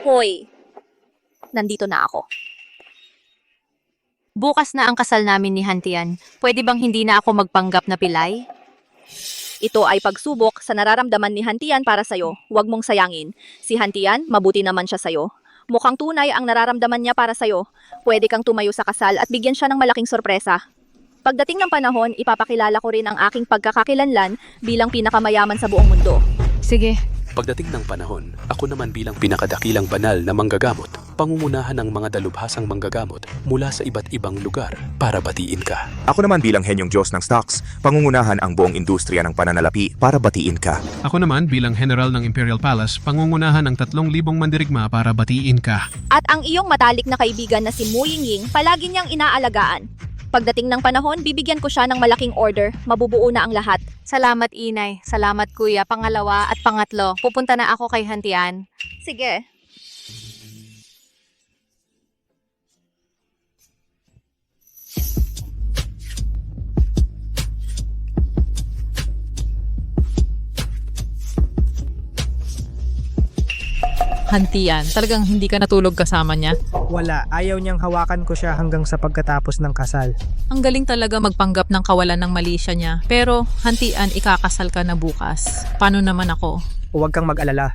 Hoy, nandito na ako. Bukas na ang kasal namin ni Hantian. Pwede bang hindi na ako magpanggap na pilay? Ito ay pagsubok sa nararamdaman ni Hantian para sa'yo. Huwag mong sayangin. Si Hantian, mabuti naman siya sa'yo. Mukhang tunay ang nararamdaman niya para sa'yo. Pwede kang tumayo sa kasal at bigyan siya ng malaking sorpresa. Pagdating ng panahon, ipapakilala ko rin ang aking pagkakakilanlan bilang pinakamayaman sa buong mundo. Sige. Pagdating ng panahon, ako naman bilang pinakadakilang banal na manggagamot, pangungunahan ng mga dalubhasang manggagamot mula sa iba't ibang lugar para batiin ka. Ako naman bilang henyong Diyos ng stocks, pangungunahan ang buong industriya ng pananalapi para batiin ka. Ako naman bilang General ng Imperial Palace, pangungunahan ng 3,000 mandirigma para batiin ka. At ang iyong matalik na kaibigan na si Mu Yingying, palagi niyang inaalagaan. Pagdating ng panahon, bibigyan ko siya ng malaking order. Mabubuo na ang lahat. Salamat, Inay. Salamat, Kuya. Pangalawa at pangatlo, pupunta na ako kay Hantian. Sige. Hantian, talagang hindi ka natulog kasama niya. Wala, ayaw niyang hawakan ko siya hanggang sa pagkatapos ng kasal. Ang galing talaga magpanggap ng kawalan ng mali siya niya. Pero, Hantian, ikakasal ka na bukas. Paano naman ako? Huwag kang mag-alala.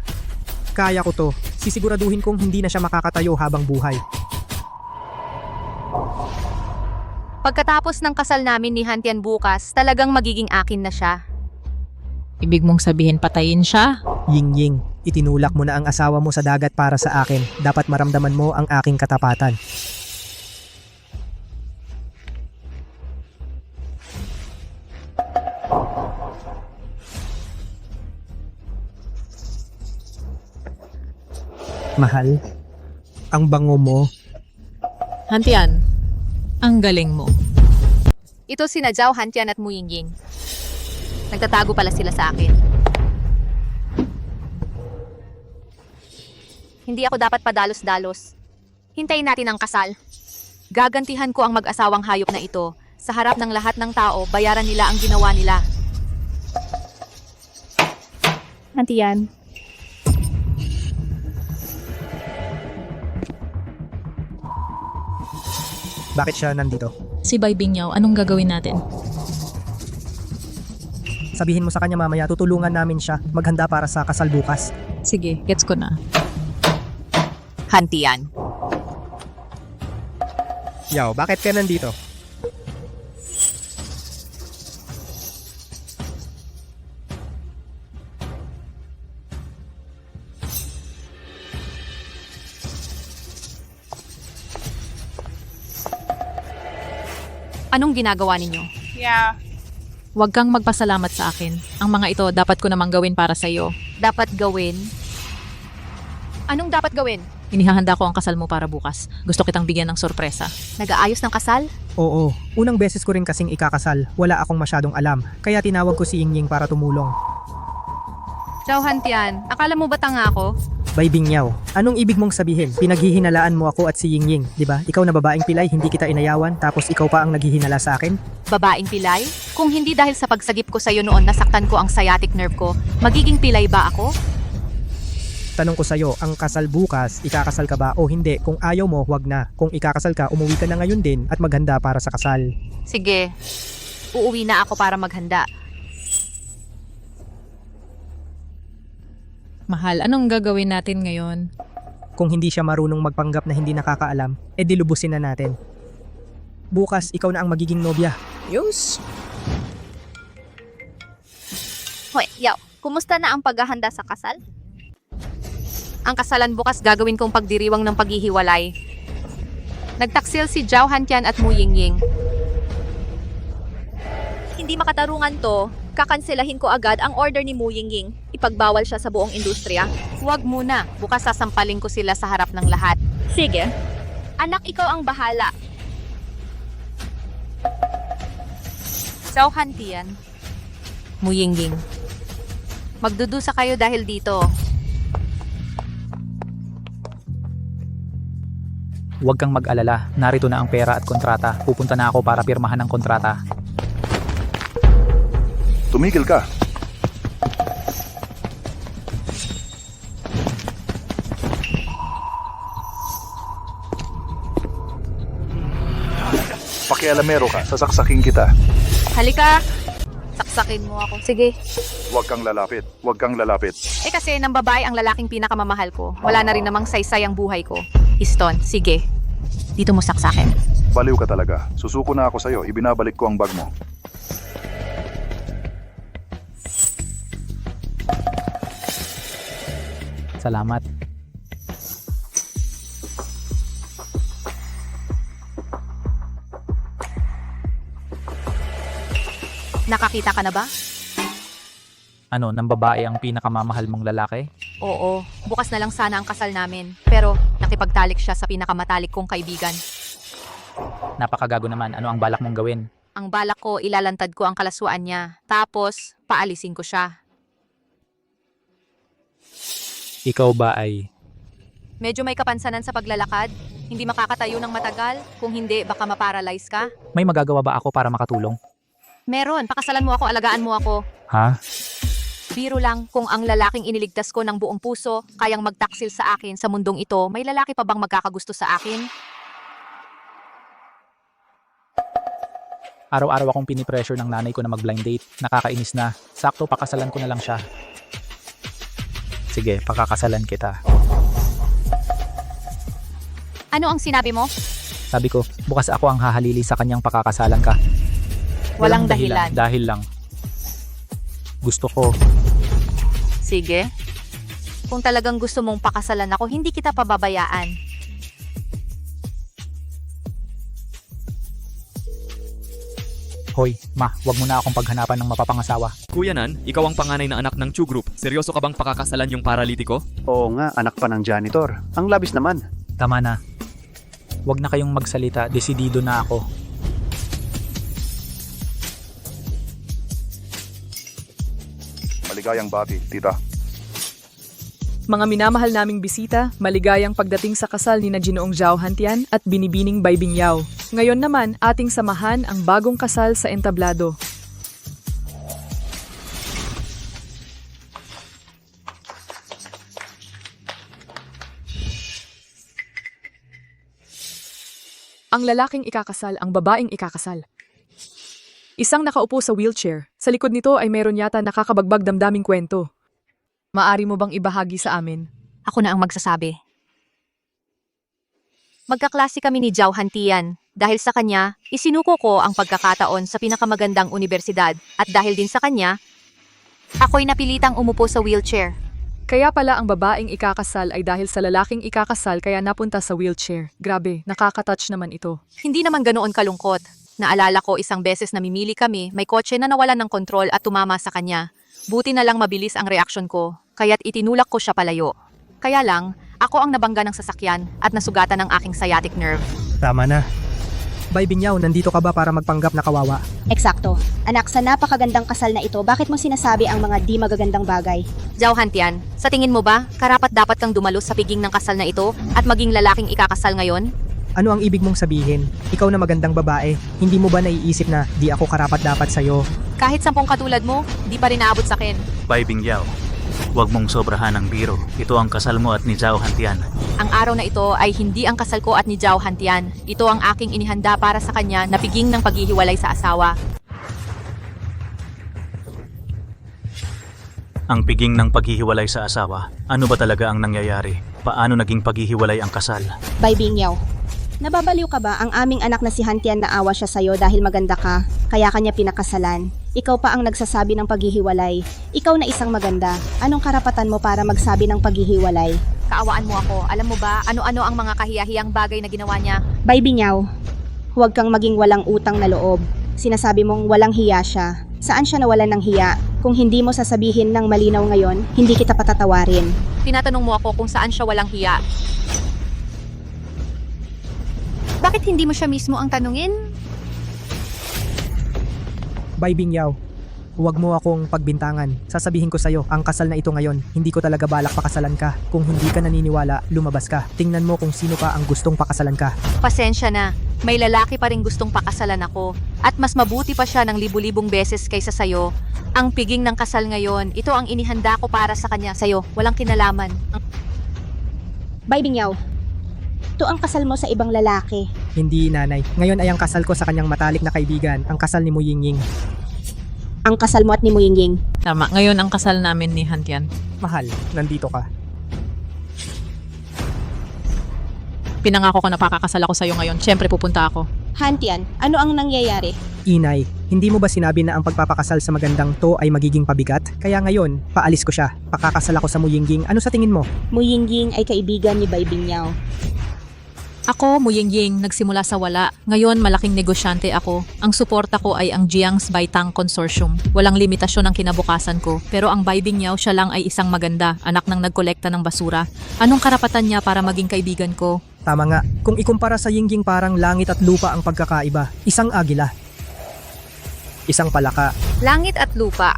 Kaya ko to. Sisiguraduhin kong hindi na siya makakatayo habang buhay. Pagkatapos ng kasal namin ni Hantian bukas, talagang magiging akin na siya. Ibig mong sabihin patayin siya? Ying-ying, itinulak mo na ang asawa mo sa dagat para sa akin. Dapat maramdaman mo ang aking katapatan. Mahal, ang bango mo. Hantian, ang galing mo. Ito sina Zhao, Hantian at Mu Yingying. Nagtatago pala sila sa akin. Hindi ako dapat padalos-dalos. Hintayin natin ang kasal. Gagantihan ko ang mag-asawang hayop na ito. Sa harap ng lahat ng tao, bayaran nila ang ginawa nila. Hantian. Bakit siya nandito? Si Bai Bingyao, anong gagawin natin? Sabihin mo sa kanya mamaya, tutulungan namin siya maghanda para sa kasal bukas. Sige, gets ko na. Hantian. Yaw, bakit ka nandito? Anong ginagawa ninyo? Huwag kang magpasalamat sa akin. Ang mga ito dapat ko namang gawin para sa iyo. Dapat gawin? Anong dapat gawin? Inihahanda ko ang kasal mo para bukas. Gusto kitang bigyan ng sorpresa. Nag-aayos ng kasal? Oo, unang beses ko rin kasing ikakasal. Wala akong masyadong alam, kaya tinawag ko si Yingying para tumulong. Zhao, Hantian, akala mo ba tanga ako? Bai Bingyao, anong ibig mong sabihin? Pinaghihinalaan mo ako at si Yingying, di ba? Ikaw na babaeng pilay, hindi kita inayawan, tapos ikaw pa ang naghihinala sa akin? Babaeng pilay? Kung hindi dahil sa pagsagip ko sa'yo noon nasaktan ko ang sciatic nerve ko, magiging pilay ba ako? Tanong ko sa'yo, ang kasal bukas, ikakasal ka ba o hindi? Kung ayaw mo, huwag na. Kung ikakasal ka, umuwi ka na ngayon din at maghanda para sa kasal. Sige, uuwi na ako para maghanda. Mahal, anong gagawin natin ngayon? Kung hindi siya marunong magpanggap na hindi nakakaalam, edi lubusin na natin. Bukas, ikaw na ang magiging nobya. Hoy, yaw. Kumusta na ang paghahanda sa kasal? Ang kasalan bukas gagawin kong pagdiriwang ng paghihiwalay. Nagtaksil si Zhao, Hantian at Mu Yingying. Hindi makatarungan to. Kakanselahin ko agad ang order ni Mu Yingying. Ipagbawal siya sa buong industriya. Huwag muna, bukas sasampalin ko sila sa harap ng lahat. Sige. Anak, ikaw ang bahala. Zhao, Hantian, Mu Yingying. Magdudusa kayo dahil dito. Huwag kang mag-alala, narito na ang pera at kontrata. Pupunta na ako para pirmahan ang kontrata. Tumigil ka. pakialamero ka, sasaksakin kita. Halika! Saksakin mo ako. Sige. Huwag kang lalapit. Huwag kang lalapit. Eh kasi nang babae ang lalaking pinakamamahal ko. Wala na rin namang saysay ang buhay ko. Histon, sige. Dito mo saksakin. Baliw ka talaga. Susuko na ako sa'yo. Ibinabalik ko ang bag mo. Salamat. Nakakita ka na ba? Ano, nang babae ang pinakamamahal mong lalaki? Oo. Bukas na lang sana ang kasal namin. Pero nakipagtalik siya sa pinakamatalik kong kaibigan. Napakagago naman. Ano ang balak mong gawin? Ang balak ko, ilalantad ko ang kalaswaan niya. Tapos, paalisin ko siya. Ikaw ba ay... Medyo may kapansanan sa paglalakad. Hindi makakatayo ng matagal. Kung hindi, baka maparalyze ka. May magagawa ba ako para makatulong? Meron. Pakasalan mo ako, alagaan mo ako. Ha? Biro lang, kung ang lalaking iniligtas ko ng buong puso, kayang magtaksil sa akin sa mundong ito, may lalaki pa bang magkakagusto sa akin? Araw-araw akong pinipressure ng nanay ko na mag-blind date. Nakakainis na. Sakto, pakasalan ko na lang siya. Sige, pakakasalan kita. Ano ang sinabi mo? Sabi ko, bukas ako ang hahalili sa kanyang pakakasalan ka. Walang dahilan. Dahil lang. Gusto ko. Sige. Kung talagang gusto mong pakasalan ako, hindi kita pababayaan. Hoy, ma, wag mo na akong paghanapan ng mapapangasawa. Kuya Nan, ikaw ang panganay na anak ng Chu Group. Seryoso ka bang pakakasalan yung paralitiko? Oo nga, anak pa ng janitor. Ang labis naman. Tama na. Wag na kayong magsalita, desidido na ako. Maligayang bati, tita. Mga minamahal naming bisita, maligayang pagdating sa kasal ni na Ginoong Zhao Hantian at Binibining Baybing Yao. Ngayon naman, ating samahan ang bagong kasal sa entablado. Ang lalaking ikakasal, ang babaeng ikakasal. Isang nakaupo sa wheelchair. Sa likod nito ay meron yata nakakabagbag damdaming kwento. Maari mo bang ibahagi sa amin? Ako na ang magsasabi. Magkaklase kami ni Zhao Hantian. Dahil sa kanya, isinuko ko ang pagkakataon sa pinakamagandang universidad at dahil din sa kanya, ako'y napilitang umupo sa wheelchair. Kaya pala ang babaeng ikakasal ay dahil sa lalaking ikakasal kaya napunta sa wheelchair. Grabe, nakaka-touch naman ito. Hindi naman ganoon kalungkot. Naalala ko isang beses namimili kami, may kotse na nawalan ng kontrol at tumama sa kanya. Buti na lang mabilis ang reaksyon ko, kaya't itinulak ko siya palayo. Kaya lang, ako ang nabangga ng sasakyan at nasugatan ng aking sciatic nerve. Tama na. Baybing Yao, nandito ka ba para magpanggap na kawawa? Eksakto. Anak, sa napakagandang kasal na ito, bakit mo sinasabi ang mga di magagandang bagay? Zhao Hantian, sa tingin mo ba, karapat dapat kang dumalo sa piging ng kasal na ito at maging lalaking ikakasal ngayon? Ano ang ibig mong sabihin? Ikaw na magandang babae, hindi mo ba naiisip na di ako karapat-dapat sa'yo? Kahit 10 katulad mo, di pa rin naabot sa akin. Baybing Yao, huwag mong sobrahan ng biro. Ito ang kasal mo at ni Zhao Hantian. Ang araw na ito ay hindi ang kasal ko at ni Zhao Hantian. Ito ang aking inihanda para sa kanya na piging ng paghihiwalay sa asawa. Ang piging ng paghihiwalay sa asawa. Ano ba talaga ang nangyayari? Paano naging paghihiwalay ang kasal? Baybing Yao, nababaliw ka ba? Ang aming anak na si Hantian naawa siya sa'yo dahil maganda ka, kaya kanya pinakasalan. Ikaw pa ang nagsasabi ng paghihiwalay. Ikaw na isang maganda. Anong karapatan mo para magsabi ng paghihiwalay? Kaawaan mo ako. Alam mo ba, ano-ano ang mga kahiyahiyang bagay na ginawa niya? Baybing Yao, huwag kang maging walang utang na loob. Sinasabi mong walang hiya siya. Saan siya nawalan ng hiya? Kung hindi mo sasabihin ng malinaw ngayon, hindi kita patatawarin. Tinatanong mo ako kung saan siya walang hiya. Bakit hindi mo siya mismo ang tanungin? Baybing Yao, huwag mo akong pagbintangan. Sasabihin ko sa'yo, ang kasal na ito ngayon, hindi ko talaga balak pakasalan ka. Kung hindi ka naniniwala, lumabas ka. Tingnan mo kung sino pa ang gustong pakasalan ka. Pasensya na. May lalaki pa rin gustong pakasalan ako. At mas mabuti pa siya ng libu-libong beses kaysa sayo. Ang piging ng kasal ngayon, ito ang inihanda ko para sa kanya. Sayo, walang kinalaman. Baybing Yao, To ang kasal mo sa ibang lalaki. Hindi, nanay. Ngayon ay ang kasal ko sa kanyang matalik na kaibigan, ang kasal ni Mu Yingying. Ang kasal mo at ni Mu Yingying. Tama, ngayon ang kasal namin ni Hantian. Mahal, nandito ka. Pinangako ko na pakakasal ako sa'yo ngayon. Siyempre pupunta ako. Hantian, ano ang nangyayari? Inay, hindi mo ba sinabi na ang pagpapakasal sa magandang to ay magiging pabigat? Kaya ngayon, paalis ko siya. Pakakasal ako sa Mu Yingying. Ano sa tingin mo? Mu Yingying ay kaibigan ni Bai Bingyao. Ako, Mu Yingying, nagsimula sa wala. Ngayon, malaking negosyante ako. Ang suporta ko ay ang Jiang's Baitang Consortium. Walang limitasyon ang kinabukasan ko. Pero ang Bai Bingyao, siya lang ay isang maganda, anak ng nagkolekta ng basura. Anong karapatan niya para maging kaibigan ko? Tama nga, kung ikumpara sa Yingying parang langit at lupa ang pagkakaiba. Isang agila. Isang palaka. Langit at lupa.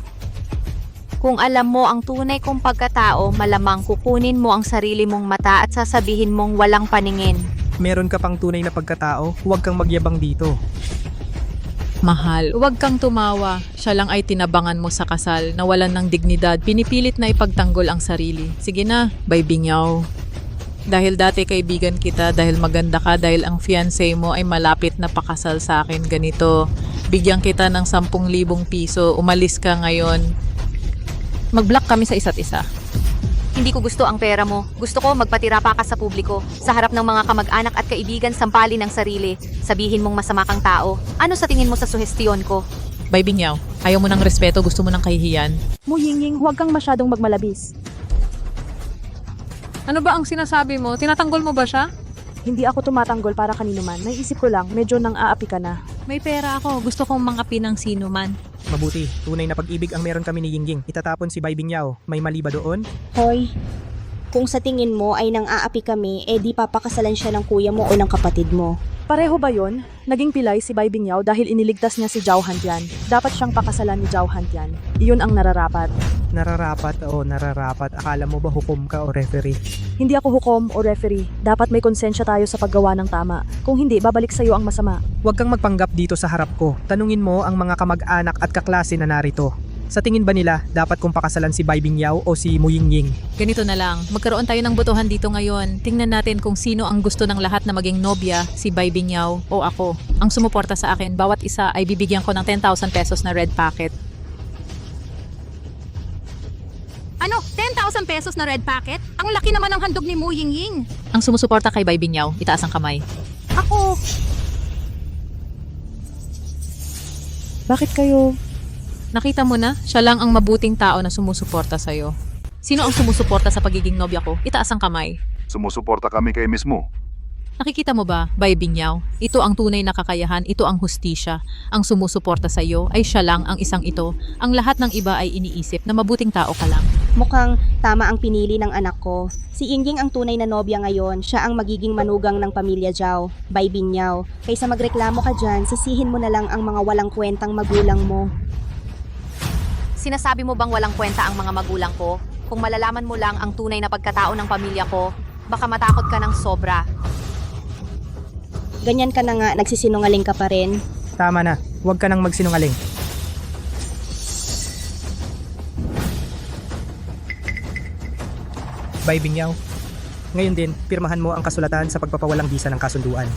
Kung alam mo ang tunay kong pagkatao, malamang kukunin mo ang sarili mong mata at sasabihin mong walang paningin. Meron ka pang tunay na pagkatao, huwag kang magyabang dito. Mahal, huwag kang tumawa. Siya lang ay tinabangan mo sa kasal, nawalan ng dignidad, pinipilit na ipagtanggol ang sarili. Sige na, Bai Bingyao. Dahil dati kaibigan kita, dahil maganda ka, dahil ang fiancé mo ay malapit na pakasal sa akin, ganito. Bigyan kita ng 10,000 piso, umalis ka ngayon. Mag-block kami sa isa't isa. Hindi ko gusto ang pera mo. Gusto ko magpatira pa ka sa publiko. Sa harap ng mga kamag-anak at kaibigan, sampalin ang sarili. Sabihin mong masama kang tao. Ano sa tingin mo sa suhestiyon ko? Bai Bingyao, ayaw mo ng respeto, gusto mo ng kahihiyan. Mu Yingying, huwag kang masyadong magmalabis. Ano ba ang sinasabi mo? Tinatanggol mo ba siya? Hindi ako tumatanggol para kanino man. Naisip ko lang, medyo nang aapi ka na. May pera ako. Gusto kong mangapi ng sino man. Mabuti, tunay na pag-ibig ang meron kami ni Yingying. Itatapon si Bai Bingyao. May mali ba doon? Hoy, kung sa tingin mo ay nang aapi kami, di papakasalan siya ng kuya mo o ng kapatid mo. Pareho ba yon? Naging pilay si Bai Bingyao dahil iniligtas niya si Zhao Hantian. Dapat siyang pakasalan ni Zhao Hantian. Iyon ang nararapat. Nararapat o nararapat? Akala mo ba hukom ka o referee? Hindi ako hukom o referee. Dapat may konsensya tayo sa paggawa ng tama. Kung hindi, babalik sa iyo ang masama. Huwag kang magpanggap dito sa harap ko. Tanungin mo ang mga kamag-anak at kaklase na narito. Sa tingin ba nila, dapat kong pakasalan si Bai Bingyao o si Mu Yingying? Ganito na lang. Magkaroon tayo ng botohan dito ngayon. Tingnan natin kung sino ang gusto ng lahat na maging nobya, si Bai Bingyao o ako. Ang sumuporta sa akin, bawat isa ay bibigyan ko ng 10,000 pesos na red packet. Ano? 10,000 pesos na red packet? Ang laki naman ng handog ni Mu Yingying. Ang sumusuporta kay Bai Bingyao, itaas ang kamay. Ako. Bakit kayo? Nakita mo na, siya lang ang mabuting tao na sumusuporta sa'yo. Sino ang sumusuporta sa pagiging nobya ko? Itaas ang kamay. Sumusuporta kami kay mismo. Nakikita mo ba, Bai Bingyao? Ito ang tunay na kakayahan, ito ang hustisya. Ang sumusuporta sa iyo ay siya lang ang isang ito. Ang lahat ng iba ay iniisip na mabuting tao ka lang. Mukhang tama ang pinili ng anak ko. Si Yingying ang tunay na nobya ngayon. Siya ang magiging manugang ng pamilya Zhao, Bai Bingyao. Kaysa magreklamo ka dyan, sisihin mo na lang ang mga walang kwentang magulang mo. Sinasabi mo bang walang kwenta ang mga magulang ko? Kung malalaman mo lang ang tunay na pagkatao ng pamilya ko, baka matakot ka ng sobra. Ganyan ka na nga, nagsisinungaling ka pa rin. Tama na, huwag ka nang magsinungaling. Bai Bingyao, ngayon din, pirmahan mo ang kasulatan sa pagpapawalang bisa ng kasunduan.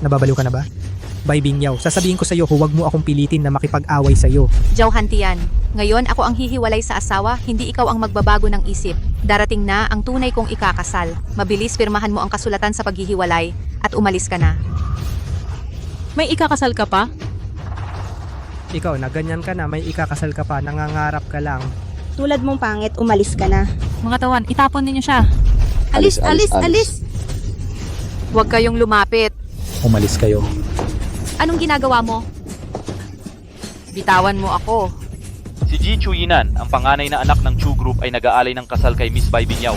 Nababaliw ka na ba? Bai Bingyao, sasabihin ko sa iyo, huwag mo akong pilitin na makipag-away sa iyo. Zhao Hantian, ngayon ako ang hihiwalay sa asawa, hindi ikaw ang magbabago ng isip. Darating na ang tunay kong ikakasal. Mabilis pirmahan mo ang kasulatan sa paghihiwalay at umalis ka na. May ikakasal ka pa? Ikaw, na ganyan ka na, may ikakasal ka pa, nangangarap ka lang. Tulad mong pangit, umalis ka na. Mga tawan, itapon ninyo siya. Alis, alis, alis! Huwag kayong lumapit. Umalis kayo. Anong ginagawa mo? Bitawan mo ako. Si Ji Chuyinan, ang panganay na anak ng Chu Group ay nag-aalay ng kasal kay Miss Bai Bingyao.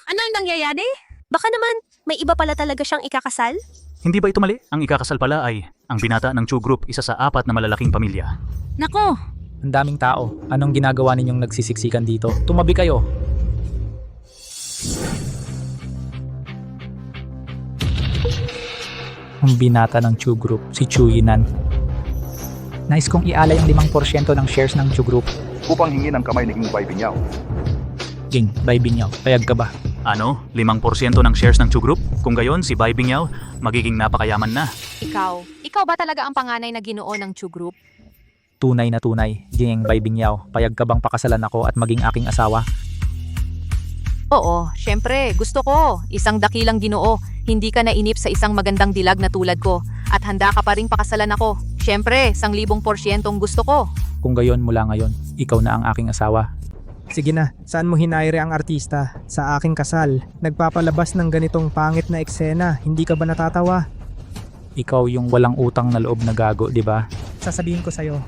Anong nangyayari? Baka naman, may iba pala talaga siyang ikakasal? Hindi ba ito mali? Ang ikakasal pala ay ang binata ng Chu Group, isa sa 4 na malalaking pamilya. Nako! Ang daming tao. Anong ginagawa ninyong nagsisiksikan dito? Tumabi kayo. Ang binata ng Chu Group, si Chu Yinan. Nais kong ialay ang 5% ng shares ng Chu Group. Upang hingin ang kamay ni King Bai Bingyao. Ging, Bai Bingyao, payag ka ba? Ano? 5% ng shares ng Chu Group? Kung gayon, si Bai Bingyao, magiging napakayaman na. Ikaw ba talaga ang panganay na ginoo ng Chu Group? Tunay na tunay. Ging, Bai Bingyao, payag ka bang pakasalan ako at maging aking asawa? Oo, syempre, gusto ko. Isang dakilang ginoo. Hindi ka nainip sa isang magandang dilag na tulad ko. At handa ka pa ring pakasalan ako. Syempre, 1,000% gusto ko. Kung gayon mula ngayon, ikaw na ang aking asawa. Sige na, saan mo hinayre ang artista? Sa aking kasal. Nagpapalabas ng ganitong pangit na eksena. Hindi ka ba natatawa? Ikaw yung walang utang na loob na gago, di ba? Sasabihin ko sa'yo,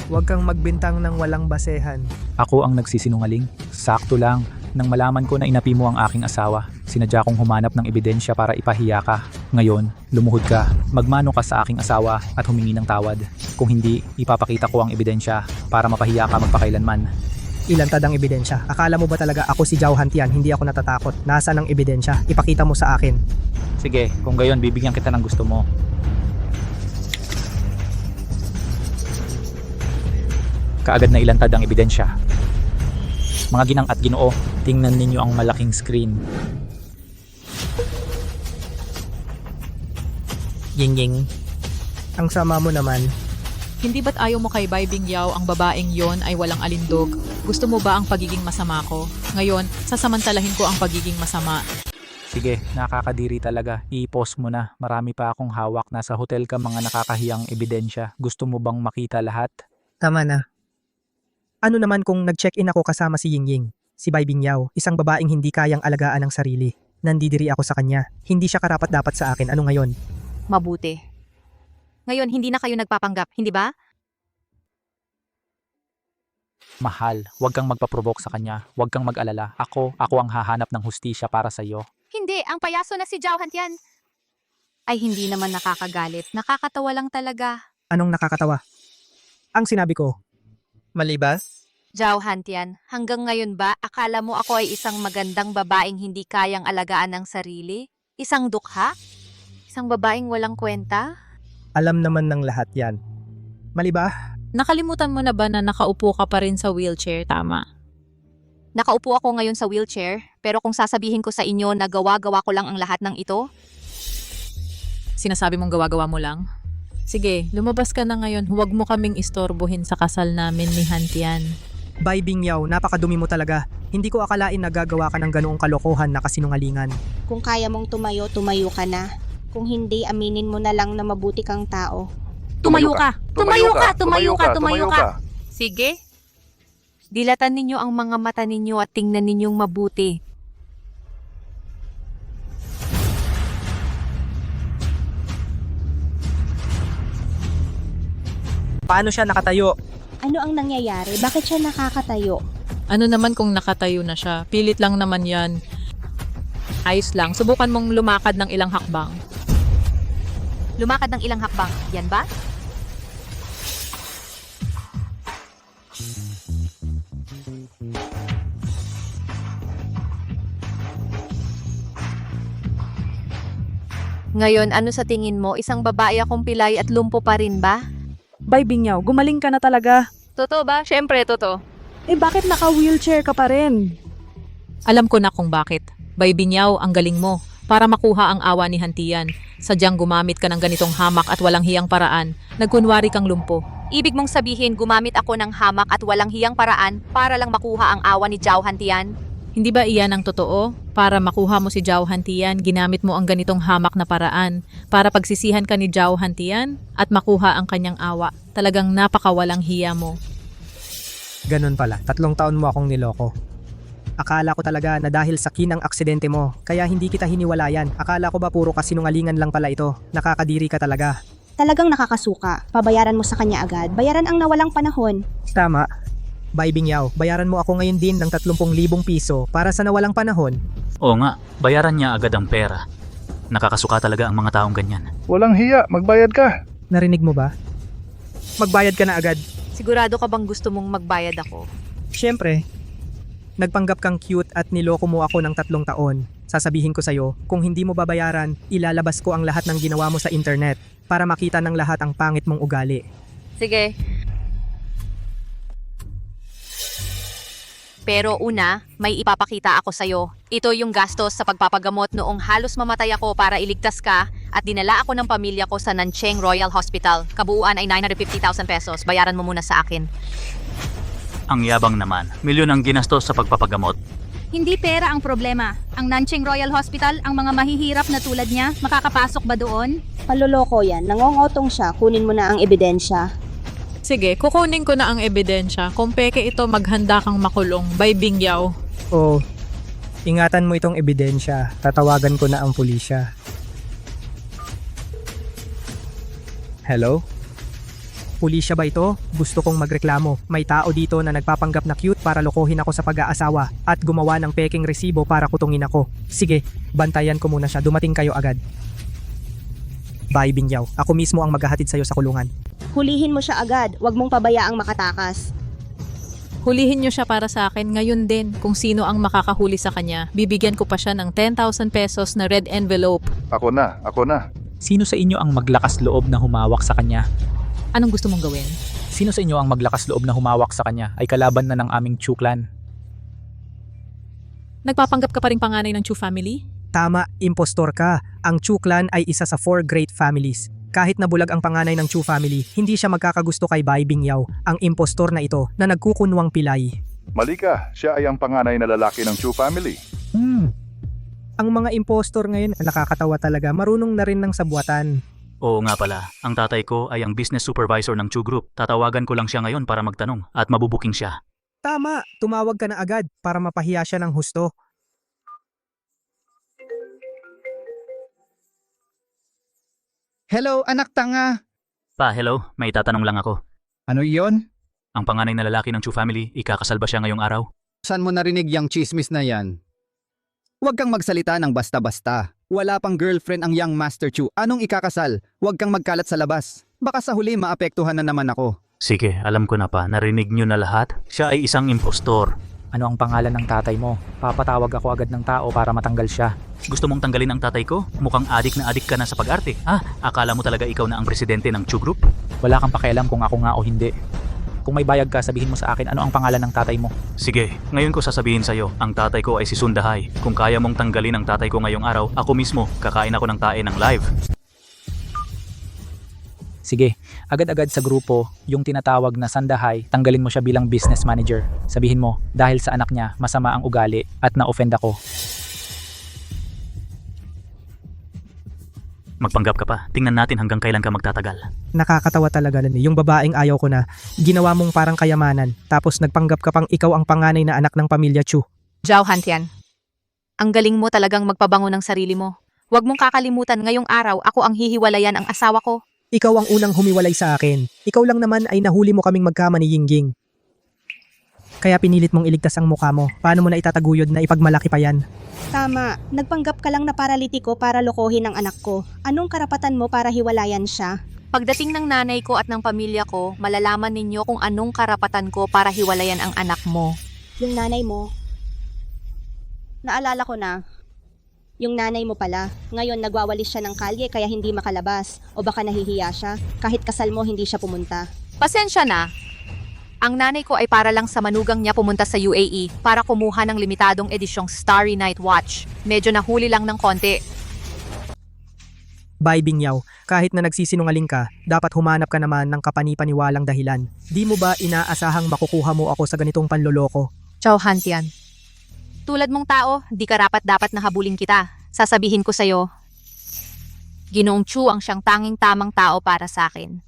huwag kang magbintang ng walang basehan. Ako ang nagsisinungaling. Sakto lang. Nang malaman ko na inapi mo ang aking asawa, sinadya kong humanap ng ebidensya para ipahiya ka. Ngayon, lumuhod ka, magmano ka sa aking asawa at humingi ng tawad. Kung hindi, ipapakita ko ang ebidensya para mapahiya ka magpakailanman. Ilantad ang ebidensya. Akala mo ba talaga ako si Zhao Hantian? Hindi ako natatakot. Nasaan ang ebidensya? Ipakita mo sa akin. Sige, kung gayon bibigyan kita ng gusto mo. Kaagad na ilantad ang ebidensya. Mga ginang at ginoo, tingnan ninyo ang malaking screen. Ying. Ang sama mo naman. Hindi ba't ayaw mo kay Bai Bingyao ang babaeng yon ay walang alindog? Gusto mo ba ang pagiging masama ko? Ngayon, sasamantalahin ko ang pagiging masama. Sige, nakakadiri talaga. I-post mo na. Marami pa akong hawak. Nasa hotel ka, mga nakakahiyang ebidensya. Gusto mo bang makita lahat? Tama na. Ano naman kung nag-check-in ako kasama si Ying, si Bai Bingyao, isang babaeng hindi kayang alagaan ng sarili. Nandidiri ako sa kanya. Hindi siya karapat-dapat sa akin. Ano ngayon? Mabuti. Ngayon, hindi na kayo nagpapanggap, hindi ba? Mahal, huwag kang magpaprovoke sa kanya. Huwag kang mag-alala. Ako ang hahanap ng hustisya para sa iyo. Hindi, ang payaso na si Zhao Hantian. Ay, hindi naman nakakagalit. Nakakatawa lang talaga. Anong nakakatawa? Ang sinabi ko, mali ba? Zhao Hantian, hanggang ngayon ba akala mo ako ay isang magandang babaeng hindi kayang alagaan ng sarili? Isang dukha? Isang babaeng walang kwenta? Alam naman ng lahat yan. Mali ba? Nakalimutan mo na ba na nakaupo ka pa rin sa wheelchair, tama? Nakaupo ako ngayon sa wheelchair, pero kung sasabihin ko sa inyo na gawa-gawa ko lang ang lahat ng ito, Sinasabi mong gawa-gawa mo lang? Sige, lumabas ka na ngayon. Huwag mo kaming istorbohin sa kasal namin ni Hantian. Bai Bingyao, napakadumi mo talaga. Hindi ko akalain na gagawa ka ng ganoong kalokohan na kasinungalingan. Kung kaya mong tumayo, tumayo ka na. Kung hindi, aminin mo na lang na mabuti kang tao. tumayo ka! Tumayo ka! Sige. Dilatan ninyo ang mga mata ninyo at tingnan ninyong mabuti. Paano siya nakatayo? Ano ang nangyayari? Bakit siya nakakatayo? Ano naman kung nakatayo na siya? Pilit lang naman yan. Ayos lang. Subukan mong lumakad ng ilang hakbang. Lumakad ng ilang hakbang. Yan ba? Ngayon, ano sa tingin mo? Isang babae akong pilay at lumpo pa rin ba? Bai Bingyao, gumaling ka na talaga. Totoo ba? Siyempre, totoo. Eh bakit naka-wheelchair ka pa rin? Alam ko na kung bakit. Bai Bingyao, ang galing mo. Para makuha ang awa ni Hantian. Sadyang gumamit ka ng ganitong hamak at walang hiyang paraan. Nagkunwari kang lumpo. Ibig mong sabihin, gumamit ako ng hamak at walang hiyang paraan para lang makuha ang awa ni Zhao Hantian? Hindi ba iyan ang totoo? Para makuha mo si Zhao Hantian, ginamit mo ang ganitong hamak na paraan para pagsisihan ka ni Zhao Hantian at makuha ang kanyang awa. Talagang napakawalang hiya mo. Ganun pala, 3 taon mo akong niloko. Akala ko talaga na dahil sa kinang aksidente mo, kaya hindi kita hiniwalayan. Akala ko ba puro kasinungalingan lang pala ito? Nakakadiri ka talaga. Talagang nakakasuka. Pabayaran mo sa kanya agad. Bayaran ang nawalang panahon. Tama. Bai Bingyao, bayaran mo ako ngayon din ng 30,000 piso para sa nawalang panahon. Oo nga, bayaran niya agad ang pera. Nakakasuka talaga ang mga taong ganyan. Walang hiya, magbayad ka. Narinig mo ba? Magbayad ka na agad. Sigurado ka bang gusto mong magbayad ako? Siyempre. Nagpanggap kang cute at niloko mo ako ng 3 taon. sasabihin ko sa'yo, kung hindi mo babayaran, ilalabas ko ang lahat ng ginawa mo sa internet para makita ng lahat ang pangit mong ugali. Sige. Pero una, may ipapakita ako sa'yo. Ito yung gastos sa pagpapagamot noong halos mamatay ako para iligtas ka at dinala ako ng pamilya ko sa Nancheng Royal Hospital. Kabuuan ay 950,000 pesos. Bayaran mo muna sa akin. Ang yabang naman. Milyon ang ginastos sa pagpapagamot. Hindi pera ang problema. Ang Nancheng Royal Hospital, ang mga mahihirap na tulad niya, makakapasok ba doon? Panloloko yan. Nangongotong siya. Kunin mo na ang ebidensya. Sige, kukunin ko na ang ebidensya. Kung peke ito, maghanda kang makulong. By Bingyaw. O, ingatan mo itong ebidensya. Tatawagan ko na ang pulisya. Hello? Pulisya ba ito? Gusto kong magreklamo. May tao dito na nagpapanggap na cute para lokohin ako sa pag-aasawa at gumawa ng peking resibo para kutungin ako. Sige, bantayan ko muna siya. Dumating kayo agad. Bye, Bingyaw. Ako mismo ang maghahatid sa'yo sa kulungan. Hulihin mo siya agad. Huwag mong pabayaang makatakas. Hulihin niyo siya para sa akin ngayon din. Kung sino ang makakahuli sa kanya, bibigyan ko pa siya ng 10,000 pesos na red envelope. Ako na. Sino sa inyo ang maglakas loob na humawak sa kanya? Anong gusto mong gawin? Sino sa inyo ang maglakas loob na humawak sa kanya ay kalaban na ng aming Chu clan? Nagpapanggap ka pa rin panganay ng Chu family? Tama, impostor ka. Ang Chu clan ay isa sa 4 great families. Kahit na bulag ang panganay ng Chu family, hindi siya magkakagusto kay Bai Bingyaw, ang impostor na ito na nagkukunwang pilay. Mali ka. Siya ay ang panganay na lalaki ng Chu family. Ang mga impostor ngayon, nakakatawa talaga. Marunong na rin ng sabuatan. Oo nga pala, ang tatay ko ay ang business supervisor ng Chu Group. Tatawagan ko lang siya ngayon para magtanong at mabubuking siya. Tama, tumawag ka na agad para mapahiya siya ng husto. Hello, anak tanga. Pa, hello, may tatanong lang ako. Ano yon? Ang panganay na lalaki ng Chu family, ikakasal ba siya ngayong araw? Saan mo narinig yung chismis na yan? Huwag kang magsalita ng basta-basta. Wala pang girlfriend ang young Master Chu. Anong ikakasal? Huwag kang magkalat sa labas. Baka sa huli maapektuhan na naman ako. Sige, alam ko na pa, narinig nyo na lahat. Siya ay isang impostor. Ano ang pangalan ng tatay mo? Papatawag ako agad ng tao para matanggal siya. Gusto mong tanggalin ang tatay ko? Mukhang adik na adik ka na sa pag-arte. Akala mo talaga ikaw na ang presidente ng Chu Group? Wala kang pakialam kung ako nga o hindi. Kung may bayag ka, sabihin mo sa akin ano ang pangalan ng tatay mo. Sige, ngayon ko sasabihin sa'yo, ang tatay ko ay si Sundahay. Kung kaya mong tanggalin ang tatay ko ngayong araw, ako mismo, kakain ako ng tae ng live. Sige, agad-agad sa grupo, yung tinatawag na Sandahay, tanggalin mo siya bilang business manager. Sabihin mo, dahil sa anak niya, masama ang ugali at na-offend ako. Magpanggap ka pa, tingnan natin hanggang kailan ka magtatagal. Nakakatawa talaga nun. Yung babaeng ayaw ko na, ginawa mong parang kayamanan, tapos nagpanggap ka pang ikaw ang panganay na anak ng pamilya Chu. Zhao Hantian, ang galing mo talagang magpabango ng sarili mo. Huwag mong kakalimutan ngayong araw ako ang hihiwalayan ang asawa ko. Ikaw ang unang humiwalay sa akin. Ikaw lang naman ay nahuli mo kaming magkama ni Yingying. Kaya pinilit mong iligtas ang mukha mo. Paano mo na itataguyod na ipagmalaki pa yan? Tama, nagpanggap ka lang na paralitiko para lokohin ang anak ko. Anong karapatan mo para hiwalayan siya? Pagdating ng nanay ko at ng pamilya ko, malalaman ninyo kung anong karapatan ko para hiwalayan ang anak mo. Yung nanay mo. Naalala ko na. Yung nanay mo pala. Ngayon nagwawalis siya ng kalye kaya hindi makalabas. O baka nahihiya siya. Kahit kasal mo hindi siya pumunta. Pasensya na. Ang nanay ko ay para lang sa manugang niya pumunta sa UAE para kumuha ng limitadong edisyong Starry Night Watch. Medyo nahuli lang ng konti. Bai Bingyaw, kahit na nagsisinungaling ka, dapat humanap ka naman ng kapani-paniwalang dahilan. Di mo ba inaasahang makukuha mo ako sa ganitong panloloko? Zhao Hantian. Tulad mong tao, di karapat-dapat na habulin kita. Sasabihin ko sa'yo, Ginoong Chu ang siyang tanging tamang tao para sa akin.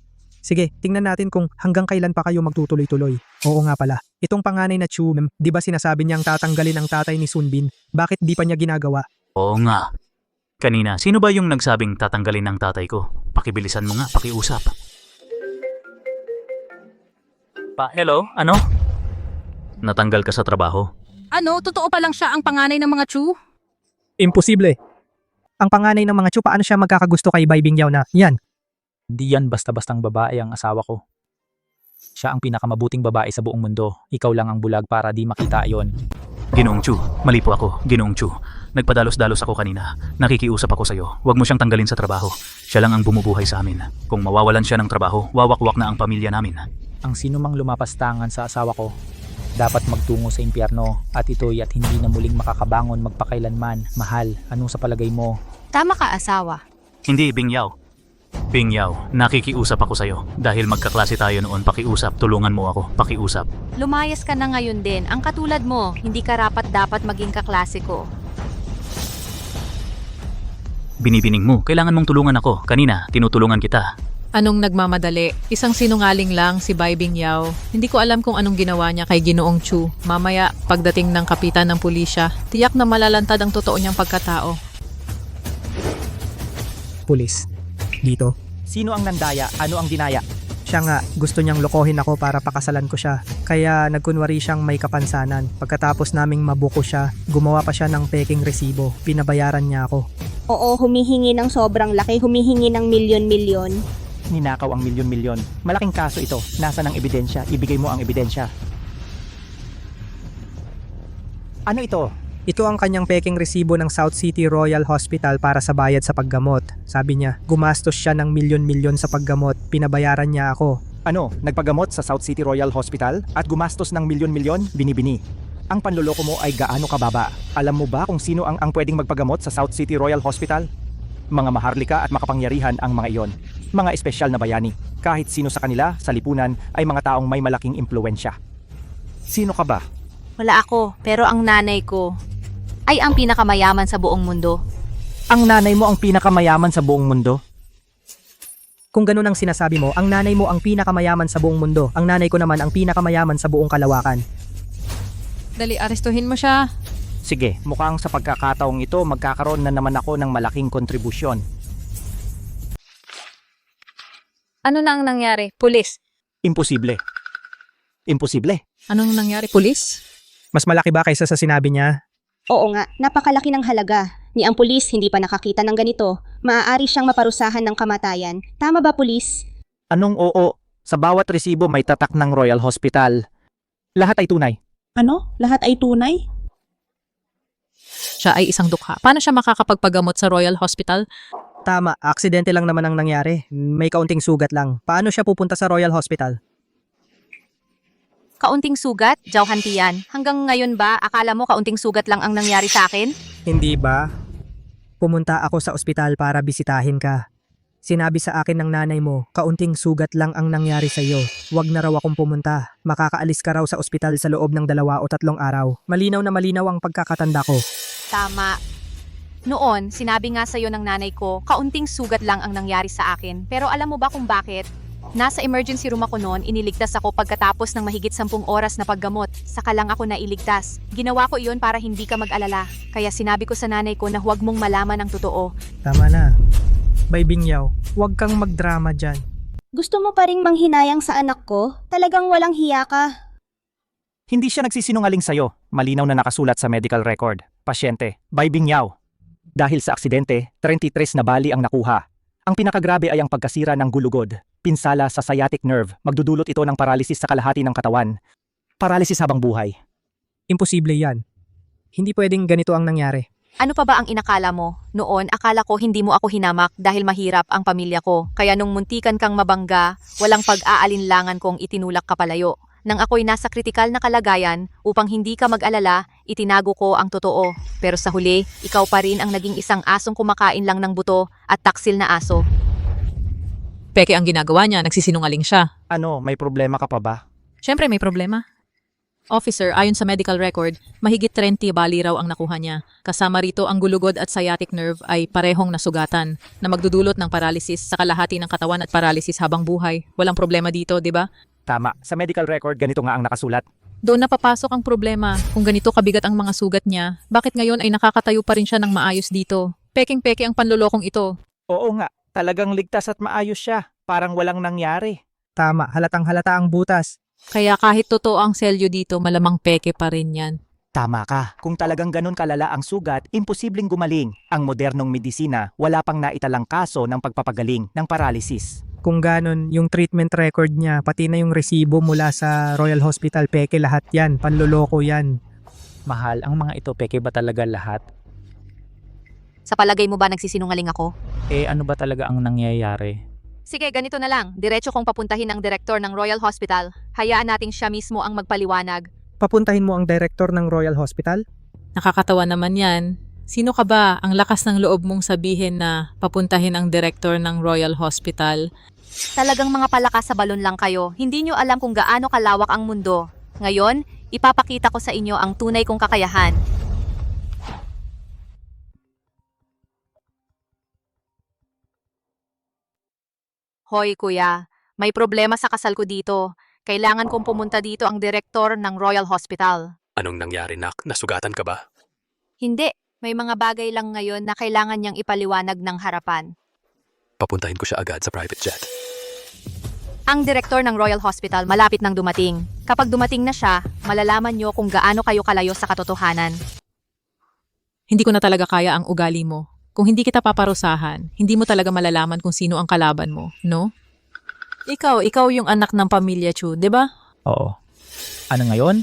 Sige, tingnan natin kung hanggang kailan pa kayo magtutuloy-tuloy. Oo nga pala, itong panganay na Chu, di ba sinasabi niyang tatanggalin ang tatay ni Sunbin? Bakit di pa niya ginagawa? Oo nga. Kanina, sino ba yung nagsabing tatanggalin ng tatay ko? Pakibilisan mo nga, pakiusap. Pa, hello? Ano? Natanggal ka sa trabaho? Ano, totoo pa lang siya ang panganay ng mga Chu? Imposible. Ang panganay ng mga Chu, paano siya magkakagusto kay Bai Bingyaw na yan? Di yan basta-bastang babae ang asawa ko. Siya ang pinakamabuting babae sa buong mundo. Ikaw lang ang bulag para di makita yon. Ginoong Chu, mali po ako, Ginoong Chu. Nagpadalos-dalos ako kanina. Nakikiusap ako sa'yo. Huwag mo siyang tanggalin sa trabaho. Siya lang ang bumubuhay sa amin. Kung mawawalan siya ng trabaho, wawakwak na ang pamilya namin. Ang sino mang lumapastangan sa asawa ko, dapat magtungo sa impyerno at ito'y at hindi na muling makakabangon magpakailanman. Mahal, anong sa palagay mo? Tama ka, asawa. Hindi, Bingyaw. Bingyaw, nakikiusap ako sa'yo. Dahil magkaklase tayo noon, pakiusap. Tulungan mo ako, pakiusap. Lumayas ka na ngayon din. Ang katulad mo, hindi ka dapat maging kaklase ko. Binibining mo, kailangan mong tulungan ako. Kanina, tinutulungan kita. Anong nagmamadali? Isang sinungaling lang si Bai Bingyao. Hindi ko alam kung anong ginawa niya kay Ginoong Chu. Mamaya, pagdating ng kapitan ng pulisya, tiyak na malalantad ang totoo niyang pagkatao. Pulis. Dito. Sino ang nandaya? Ano ang dinaya? Siya nga, gusto niyang lokohin ako para pakasalan ko siya. Kaya nagkunwari siyang may kapansanan. Pagkatapos naming mabuko siya, gumawa pa siya ng peking resibo. Pinabayaran niya ako. Oo, humihingi ng sobrang laki, humihingi ng milyon-milyon. Ninakaw ang milyon-milyon. Malaking kaso ito. Nasaan ang ebidensya? Ibigay mo ang ebidensya. Ano ito? Ito ang kanyang peking resibo ng South City Royal Hospital para sa bayad sa paggamot. Sabi niya, gumastos siya ng milyon-milyon sa paggamot. Pinabayaran niya ako. Ano? Nagpagamot sa South City Royal Hospital at gumastos ng milyon-milyon? Binibini. Ang panloloko mo ay gaano kababa. Alam mo ba kung sino ang pwedeng magpagamot sa South City Royal Hospital? Mga maharlika at makapangyarihan ang mga iyon. Mga espesyal na bayani. Kahit sino sa kanila, sa lipunan, ay mga taong may malaking impluensya. Sino ka ba? Wala ako, pero ang nanay ko ay ang pinakamayaman sa buong mundo. Ang nanay mo ang pinakamayaman sa buong mundo? Kung ganun ang sinasabi mo, ang nanay mo ang pinakamayaman sa buong mundo. Ang nanay ko naman ang pinakamayaman sa buong kalawakan. Dali, arestuhin mo siya. Sige, mukhang sa pagkakataong ito, magkakaroon na naman ako ng malaking kontribusyon. Ano na ang nangyari? Pulis. Imposible. Imposible. Anong nangyari, pulis? Mas malaki ba kaysa sa sinabi niya? Oo nga, napakalaki ng halaga. Ni ang pulis hindi pa nakakita ng ganito. Maaari siyang maparusahan ng kamatayan. Tama ba, pulis? Anong oo? Sa bawat resibo may tatak ng Royal Hospital. Lahat ay tunay. Ano? Lahat ay tunay? Siya ay isang dukha. Paano siya makakapagpagamot sa Royal Hospital? Tama, aksidente lang naman ang nangyari. May kaunting sugat lang. Paano siya pupunta sa Royal Hospital? Kaunting sugat, Jauhantian. Hanggang ngayon ba, akala mo kaunting sugat lang ang nangyari sa akin? Hindi ba? Pumunta ako sa ospital para bisitahin ka. Sinabi sa akin ng nanay mo, kaunting sugat lang ang nangyari sa iyo. Huwag na raw akong pumunta. Makakaalis ka raw sa ospital sa loob ng 2 o 3 araw. Malinaw na malinaw ang pagkakatanda ko. Tama. Noon, sinabi nga sa'yo ng nanay ko, kaunting sugat lang ang nangyari sa akin. Pero alam mo ba kung bakit? Nasa emergency room ako noon, iniligtas ako pagkatapos ng mahigit 10 oras na paggamot. Saka lang ako nailigtas. Ginawa ko iyon para hindi ka mag-alala. Kaya sinabi ko sa nanay ko na huwag mong malaman ang totoo. Tama na. Bai Bingyao, huwag kang magdrama dyan. Gusto mo pa ring manghinayang sa anak ko? Talagang walang hiya ka. Hindi siya nagsisinungaling sa'yo. Malinaw na nakasulat sa medical record. Pasyente, Bai Bingyao. Dahil sa aksidente, 33 na bali ang nakuha. Ang pinakagrabe ay ang pagkasira ng gulugod. Pinsala sa sciatic nerve. Magdudulot ito ng paralysis sa kalahati ng katawan. Paralysis habang buhay. Imposible yan. Hindi pwedeng ganito ang nangyari. Ano pa ba ang inakala mo? Noon, akala ko hindi mo ako hinamak dahil mahirap ang pamilya ko. Kaya nung muntikan kang mabangga, walang pag-aalinlangan kong itinulak ka palayo. Nang ako'y nasa kritikal na kalagayan, upang hindi ka mag-alala, itinago ko ang totoo. Pero sa huli, ikaw pa rin ang naging isang asong kumakain lang ng buto at taksil na aso. Peke ang ginagawa niya, nagsisinungaling siya. Ano, may problema ka pa ba? Siyempre may problema. Officer, ayon sa medical record, mahigit 30 bali raw ang nakuha niya. Kasama rito ang gulugod at sciatic nerve ay parehong nasugatan na magdudulot ng paralysis sa kalahati ng katawan at paralysis habang buhay. Walang problema dito, di ba? Tama, sa medical record ganito nga ang nakasulat. Doon napapasok ang problema. Kung ganito kabigat ang mga sugat niya, bakit ngayon ay nakakatayo pa rin siya ng maayos dito? Peking-peke ang panlolokong ito. Oo nga, talagang ligtas at maayos siya. Parang walang nangyari. Tama, halatang halata ang butas. Kaya kahit totoo ang selyo dito, malamang peke pa rin yan. Tama ka. Kung talagang ganun kalala ang sugat, imposibleng gumaling. Ang modernong medisina, wala pang naitalang kaso ng pagpapagaling ng paralysis. Kung ganun, yung treatment record niya, pati na yung resibo mula sa Royal Hospital, peke lahat yan. Panloloko yan. Mahal, ang mga ito peke ba talaga lahat? Sa palagay mo ba nagsisinungaling ako? Ano ba talaga ang nangyayari? Sige, ganito na lang. Diretso kong papuntahin ang direktor ng Royal Hospital. Hayaan nating siya mismo ang magpaliwanag. Papuntahin mo ang director ng Royal Hospital? Nakakatawa naman yan. Sino ka ba? Ang lakas ng loob mong sabihin na papuntahin ang direktor ng Royal Hospital. Talagang mga palakas sa balon lang kayo. Hindi nyo alam kung gaano kalawak ang mundo. Ngayon, ipapakita ko sa inyo ang tunay kong kakayahan. Hoy kuya, may problema sa kasal ko dito. Kailangan kong pumunta dito ang direktor ng Royal Hospital. Anong nangyari, Nak? Nasugatan ka ba? Hindi, may mga bagay lang ngayon na kailangan niyang ipaliwanag ng harapan. Papuntahin ko siya agad sa private jet. Ang direktor ng Royal Hospital malapit nang dumating. Kapag dumating na siya, malalaman niyo kung gaano kayo kalayo sa katotohanan. Hindi ko na talaga kaya ang ugali mo. Kung hindi kita paparusahan, hindi mo talaga malalaman kung sino ang kalaban mo, no? Ikaw yung anak ng pamilya Chu, di ba? Oo. Ano ngayon?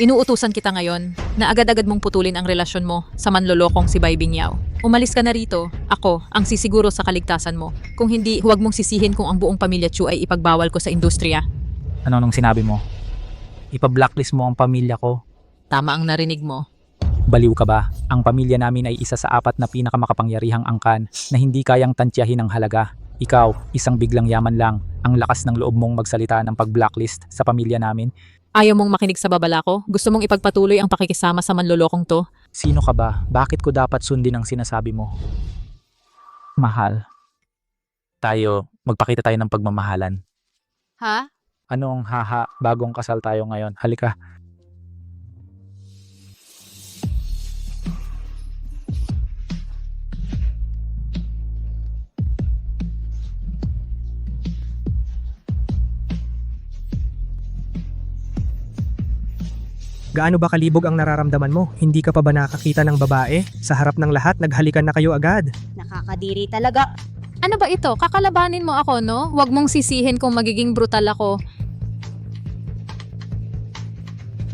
Inuutusan kita ngayon na agad-agad mong putulin ang relasyon mo sa manlolokong si Bai Bingyao. Umalis ka na rito. Ako ang sisiguro sa kaligtasan mo. Kung hindi, huwag mong sisihin kung ang buong pamilya Chu ay ipagbawal ko sa industriya. Ano nung sinabi mo? Ipa-blacklist mo ang pamilya ko. Tama ang narinig mo. Baliw ka ba? Ang pamilya namin ay isa sa 4 na pinakamakapangyarihang angkan na hindi kayang tantyahin ang halaga. Ikaw, isang biglang yaman lang. Ang lakas ng loob mong magsalita ng pag-blacklist sa pamilya namin. Ayaw mong makinig sa babala ko? Gusto mong ipagpatuloy ang pakikisama sa manlolokong to? Sino ka ba? Bakit ko dapat sundin ang sinasabi mo? Mahal. Magpakita tayo ng pagmamahalan. Ha? Anong haha, bagong kasal tayo ngayon. Halika. Gaano ba kalibog ang nararamdaman mo? Hindi ka pa ba nakakita ng babae? Sa harap ng lahat, naghalikan na kayo agad. Nakakadiri talaga. Ano ba ito? Kakalabanin mo ako, no? Huwag mong sisihin kung magiging brutal ako.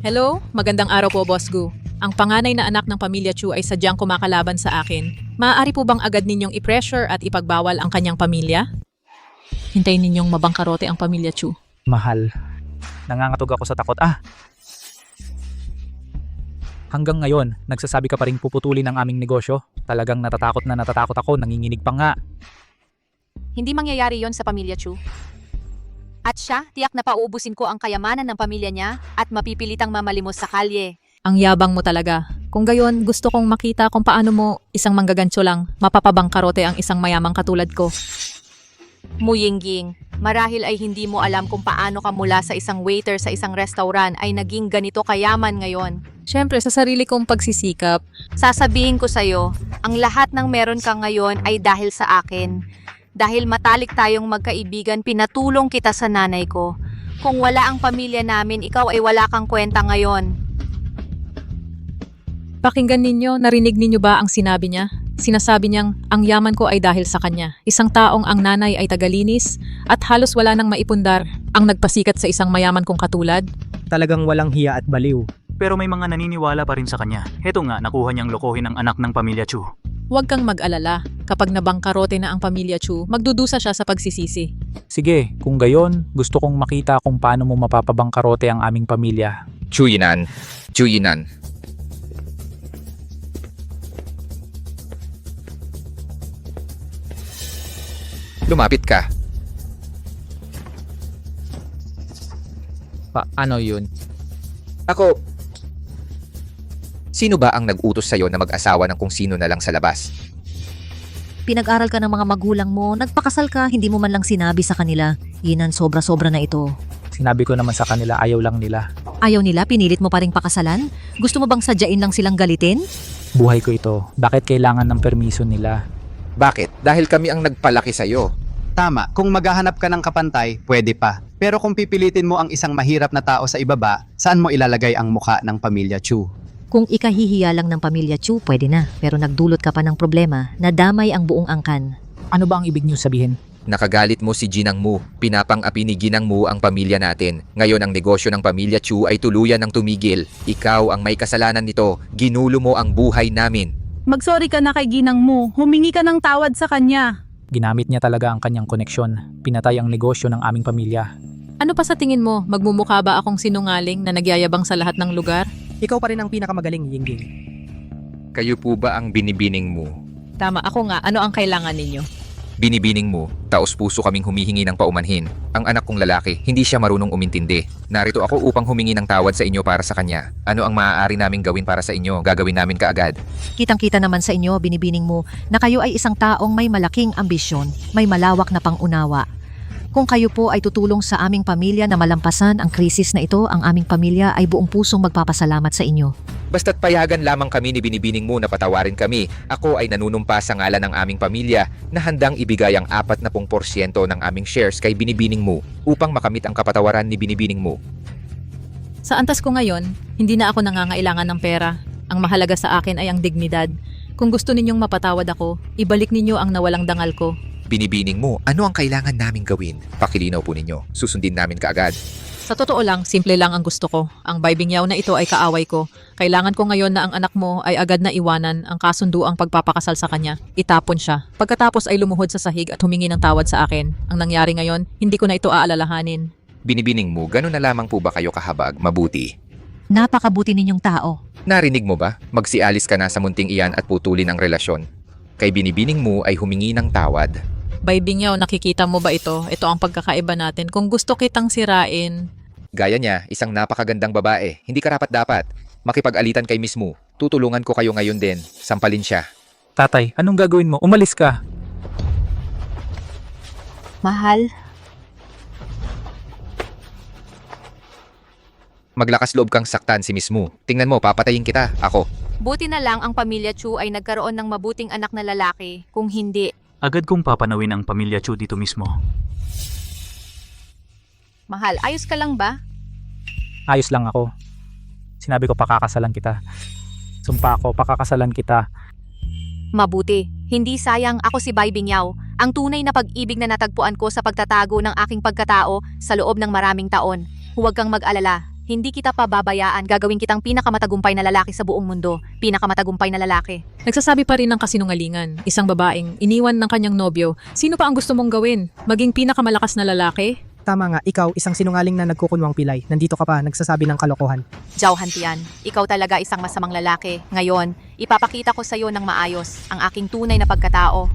Hello? Magandang araw po, Boss Gu. Ang panganay na anak ng pamilya Chu ay sadyang kumakalaban sa akin. Maaari po bang agad ninyong i-pressure at ipagbawal ang kanyang pamilya? Hintayin ninyong mabangkarote ang pamilya Chu. Mahal. Nangangatog ako sa takot. Hanggang ngayon, nagsasabi ka pa rin puputulin ang aming negosyo. Talagang natatakot ako, nanginginig pa nga. Hindi mangyayari yon sa pamilya Chu. At siya, tiyak na pauubusin ko ang kayamanan ng pamilya niya at mapipilitang mamalimos sa kalye. Ang yabang mo talaga. Kung gayon, gusto kong makita kung paano mo isang manggagancho lang mapapabangkarote ang isang mayamang katulad ko. Muyingging, marahil ay hindi mo alam kung paano ka mula sa isang waiter sa isang restaurant ay naging ganito kayaman ngayon. Siyempre, sa sarili kong pagsisikap. Sasabihin ko sa'yo, ang lahat ng meron ka ngayon ay dahil sa akin. Dahil matalik tayong magkaibigan, pinatulong kita sa nanay ko. Kung wala ang pamilya namin, ikaw ay wala kang kwenta ngayon. Pakinggan ninyo, narinig ninyo ba ang sinabi niya? Sinasabi niyang, ang yaman ko ay dahil sa kanya. Isang taong ang nanay ay tagalinis at halos wala nang maipundar ang nagpasikat sa isang mayaman kong katulad. Talagang walang hiya at baliw. Pero may mga naniniwala pa rin sa kanya. Heto nga, nakuha niyang lokohin ang anak ng pamilya Chu. Huwag kang mag-alala. Kapag nabangkarote na ang pamilya Chu, magdudusa siya sa pagsisisi. Sige, kung gayon, gusto kong makita kung paano mo mapapabangkarote ang aming pamilya. Chu Yinan. Lumapit ka. Ano yun? Ako, sino ba ang nag-utos sa'yo na mag-asawa ng kung sino na lang sa labas? Pinag-aral ka ng mga magulang mo, nagpakasal ka, hindi mo man lang sinabi sa kanila. Yinan, sobra-sobra na ito. Sinabi ko naman sa kanila, ayaw lang nila. Ayaw nila, pinilit mo pa ring pakasalan? Gusto mo bang sadyain lang silang galitin? Buhay ko ito. Bakit kailangan ng permiso nila? Bakit? Dahil kami ang nagpalaki sa'yo. Tama, kung maghahanap ka ng kapantay, pwede pa. Pero kung pipilitin mo ang isang mahirap na tao sa ibaba, saan mo ilalagay ang muka ng pamilya Chu? Kung ikahihiya lang ng pamilya Chu, pwede na. Pero nagdulot ka pa ng problema na damay ang buong angkan. Ano ba ang ibig niyo sabihin? Nakagalit mo si Ginang Mu. Pinapang-api ni Ginang Mu ang pamilya natin. Ngayon ang negosyo ng pamilya Chu ay tuluyan ng tumigil. Ikaw ang may kasalanan nito. Ginulo mo ang buhay namin. Magsorry ka na kay ginang mo. Humingi ka ng tawad sa kanya. Ginamit niya talaga ang kanyang koneksyon. Pinatay ang negosyo ng aming pamilya. Ano pa sa tingin mo? Magmumukha ba akong sinungaling na nagyayabang sa lahat ng lugar? Ikaw pa rin ang pinakamagaling, Yingying. Kayo po ba ang binibining mo? Tama, ako nga. Ano ang kailangan ninyo? Binibining mo, taos-puso kaming humihingi ng paumanhin. Ang anak kong lalaki, hindi siya marunong umintindi. Narito ako upang humingi ng tawad sa inyo para sa kanya. Ano ang maaari naming gawin para sa inyo? Gagawin namin kaagad. Kitang-kita naman sa inyo, binibining mo, na kayo ay isang taong may malaking ambisyon, may malawak na pangunawa. Kung kayo po ay tutulong sa aming pamilya na malampasan ang krisis na ito, ang aming pamilya ay buong pusong magpapasalamat sa inyo. Basta't payagan lamang kami ni binibining mo na patawarin kami. Ako ay nanunumpa sa ngalan ng aming pamilya na handang ibigay ang 40% ng aming shares kay binibining mo upang makamit ang kapatawaran ni binibining mo. Sa antas ko ngayon, hindi na ako nangangailangan ng pera. Ang mahalaga sa akin ay ang dignidad. Kung gusto ninyong mapatawad ako, ibalik ninyo ang nawalang dangal ko. Binibining mo, ano ang kailangan naming gawin? Pakilinaw po ninyo. Susundin namin kaagad. Sa totoo lang, simple lang ang gusto ko. Ang baybingyaw na ito ay kaaway ko. Kailangan ko ngayon na ang anak mo ay agad na iwanan ang kasunduang pagpapakasal sa kanya. Itapon siya. Pagkatapos ay lumuhod sa sahig at humingi ng tawad sa akin. Ang nangyari ngayon, hindi ko na ito aalalahanin. Binibining mo, gano'n na lamang po ba kayo kahabag? Mabuti. Napakabuti ninyong tao. Narinig mo ba? Magsialis ka na sa munting iyan at putulin ang relasyon. Kay binibining mo ay humingi ng tawad. Baybingyaw, nakikita mo ba ito? Ito ang pagkakaiba natin. Kung gusto kitang sirain, Gaya niya, isang napakagandang babae. Hindi karapat-dapat. Makipag-alitan kay Miss Mu. Tutulungan ko kayo ngayon din. Sampalin siya. Tatay, anong gagawin mo? Umalis ka. Mahal, Maglakas loob kang saktan si Miss Mu. Tingnan mo, papatayin kita. Ako. Buti na lang ang pamilya Chu ay nagkaroon ng mabuting anak na lalaki. Kung hindi, Agad kong papanawin ang pamilya Chu dito mismo. mahal, ayos ka lang ba? Ayos lang ako. Sinabi ko pakakasalan kita. Sumpa ko, pakakasalan kita. Mabuti. Hindi sayang ako si Bai Bingyaw, ang tunay na pag-ibig na natagpuan ko sa pagtatago ng aking pagkatao sa loob ng maraming taon. Huwag kang mag-alala. Hindi kita pababayaan. Gagawin kitang pinakamatagumpay na lalaki sa buong mundo. Pinakamatagumpay na lalaki. nagsasabi pa rin ng kasinungalingan. Isang babaeng iniwan ng kanyang nobyo. Sino pa ang gusto mong gawin? Maging pinakamalakas na lalaki? Tama nga, ikaw, isang sinungaling na nagkukunwang pilay. Nandito ka pa, nagsasabi ng kalokohan. Zhao Hantian, ikaw talaga isang masamang lalaki. Ngayon, ipapakita ko sa iyo ng maayos ang aking tunay na pagkatao.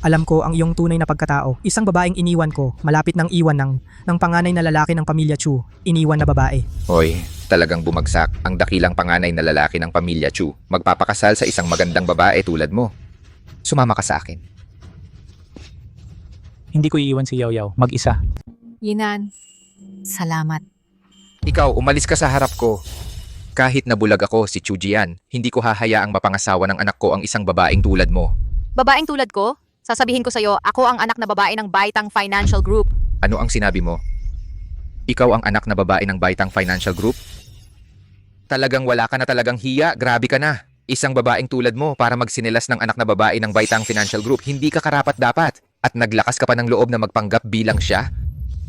Alam ko ang iyong tunay na pagkatao. Isang babaeng iniwan ko, malapit ng iwan ng panganay na lalaki ng pamilya Chu. Iniwan na babae. Hoy, talagang bumagsak ang dakilang panganay na lalaki ng pamilya Chu. Magpapakasal sa isang magandang babae tulad mo. Sumama ka sa akin. Hindi ko iiwan si Yaw Yaw. Mag-isa. Yinan, salamat. Ikaw, umalis ka sa harap ko. Kahit nabulag ako si Chu Jian, hindi ko hahayaang mapangasawa ng anak ko ang isang babaeng tulad mo. Babaeng tulad ko? Sasabihin ko sa iyo, ako ang anak na babae ng Baitang Financial Group. Ano ang sinabi mo? Ikaw ang anak na babae ng Baitang Financial Group? Talagang wala ka na talagang hiya, grabe ka na. Isang babaeng tulad mo para magsinilas ng anak na babae ng Baitang Financial Group, hindi ka karapat-dapat. At naglakas ka pa ng loob na magpanggap bilang siya?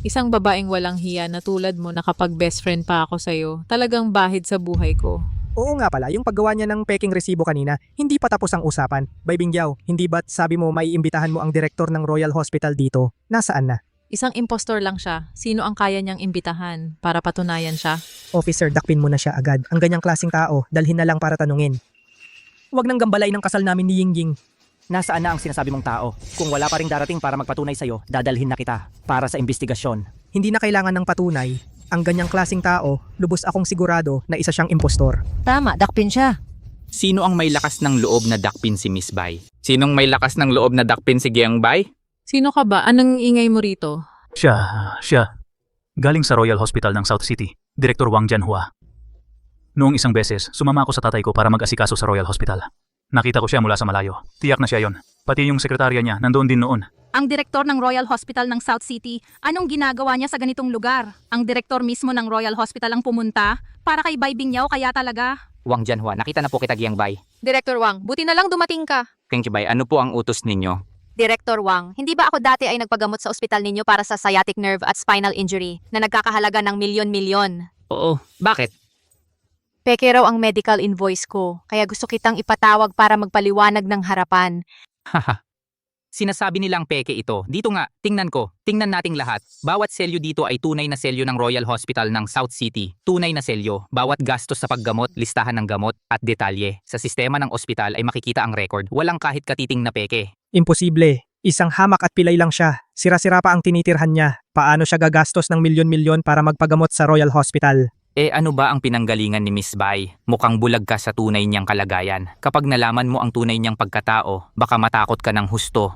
Isang babaeng walang hiya na tulad mo nakapag-best friend pa ako sa'yo. Talagang bahid sa buhay ko. Oo nga pala, yung paggawa niya ng peking resibo kanina, hindi pa tapos ang usapan. Baybingyaw, hindi ba't sabi mo may imbitahan mo ang direktor ng Royal Hospital dito? Nasaan na? Isang impostor lang siya. Sino ang kaya niyang imbitahan para patunayan siya? Officer, dakpin mo na siya agad. Ang ganyang klaseng tao, dalhin na lang para tanungin. Huwag nang gambalay ng kasal namin ni Yingying. Nasaan na ang sinasabi mong tao? Kung wala pa ring darating para magpatunay sa'yo, dadalhin na kita para sa investigasyon. Hindi na kailangan ng patunay. Ang ganyang klaseng tao, lubos akong sigurado na isa siyang impostor. Tama, dakpin siya. Sino ang may lakas ng loob na dakpin si Miss Bai? Sinong may lakas ng loob na dakpin si Giang Bai? Sino ka ba? Anong ingay mo rito? Siya. Galing sa Royal Hospital ng South City, Direktor Wang Jianhua. Noong isang beses, sumama ako sa tatay ko para mag-asikaso sa Royal Hospital. Nakita ko siya mula sa malayo. Tiyak na siya yon. Pati yung sekretarya niya nandoon din noon. ang direktor ng Royal Hospital ng South City, anong ginagawa niya sa ganitong lugar? Ang direktor mismo ng Royal Hospital ang pumunta para kay Bai Bingyaw kaya talaga. Wang Jianhua, nakita na po kita Giang Bai. Director Wang, buti na lang dumating ka. Thank you Bai, ano po ang utos ninyo? Director Wang, hindi ba ako dati ay nagpagamot sa ospital ninyo para sa sciatic nerve at spinal injury na nagkakahalaga ng milyon-milyon? Oo, bakit? Peke raw ang medical invoice ko, kaya gusto kitang ipatawag para magpaliwanag ng harapan. Haha. Sinasabi nilang peke ito. Dito nga, tingnan ko. Tingnan nating lahat. Bawat selyo dito ay tunay na selyo ng Royal Hospital ng South City. Tunay na selyo. Bawat gastos sa paggamot, listahan ng gamot, at detalye. Sa sistema ng ospital ay makikita ang record. Walang kahit katiting na peke. Imposible. Isang hamak at pilay lang siya. Sira-sira pa ang tinitirhan niya. Paano siya gagastos ng milyon-milyon para magpagamot sa Royal Hospital? Ano ba ang pinanggalingan ni Miss Bai? Mukhang bulag ka sa tunay niyang kalagayan. Kapag nalaman mo ang tunay niyang pagkatao, baka matakot ka ng husto.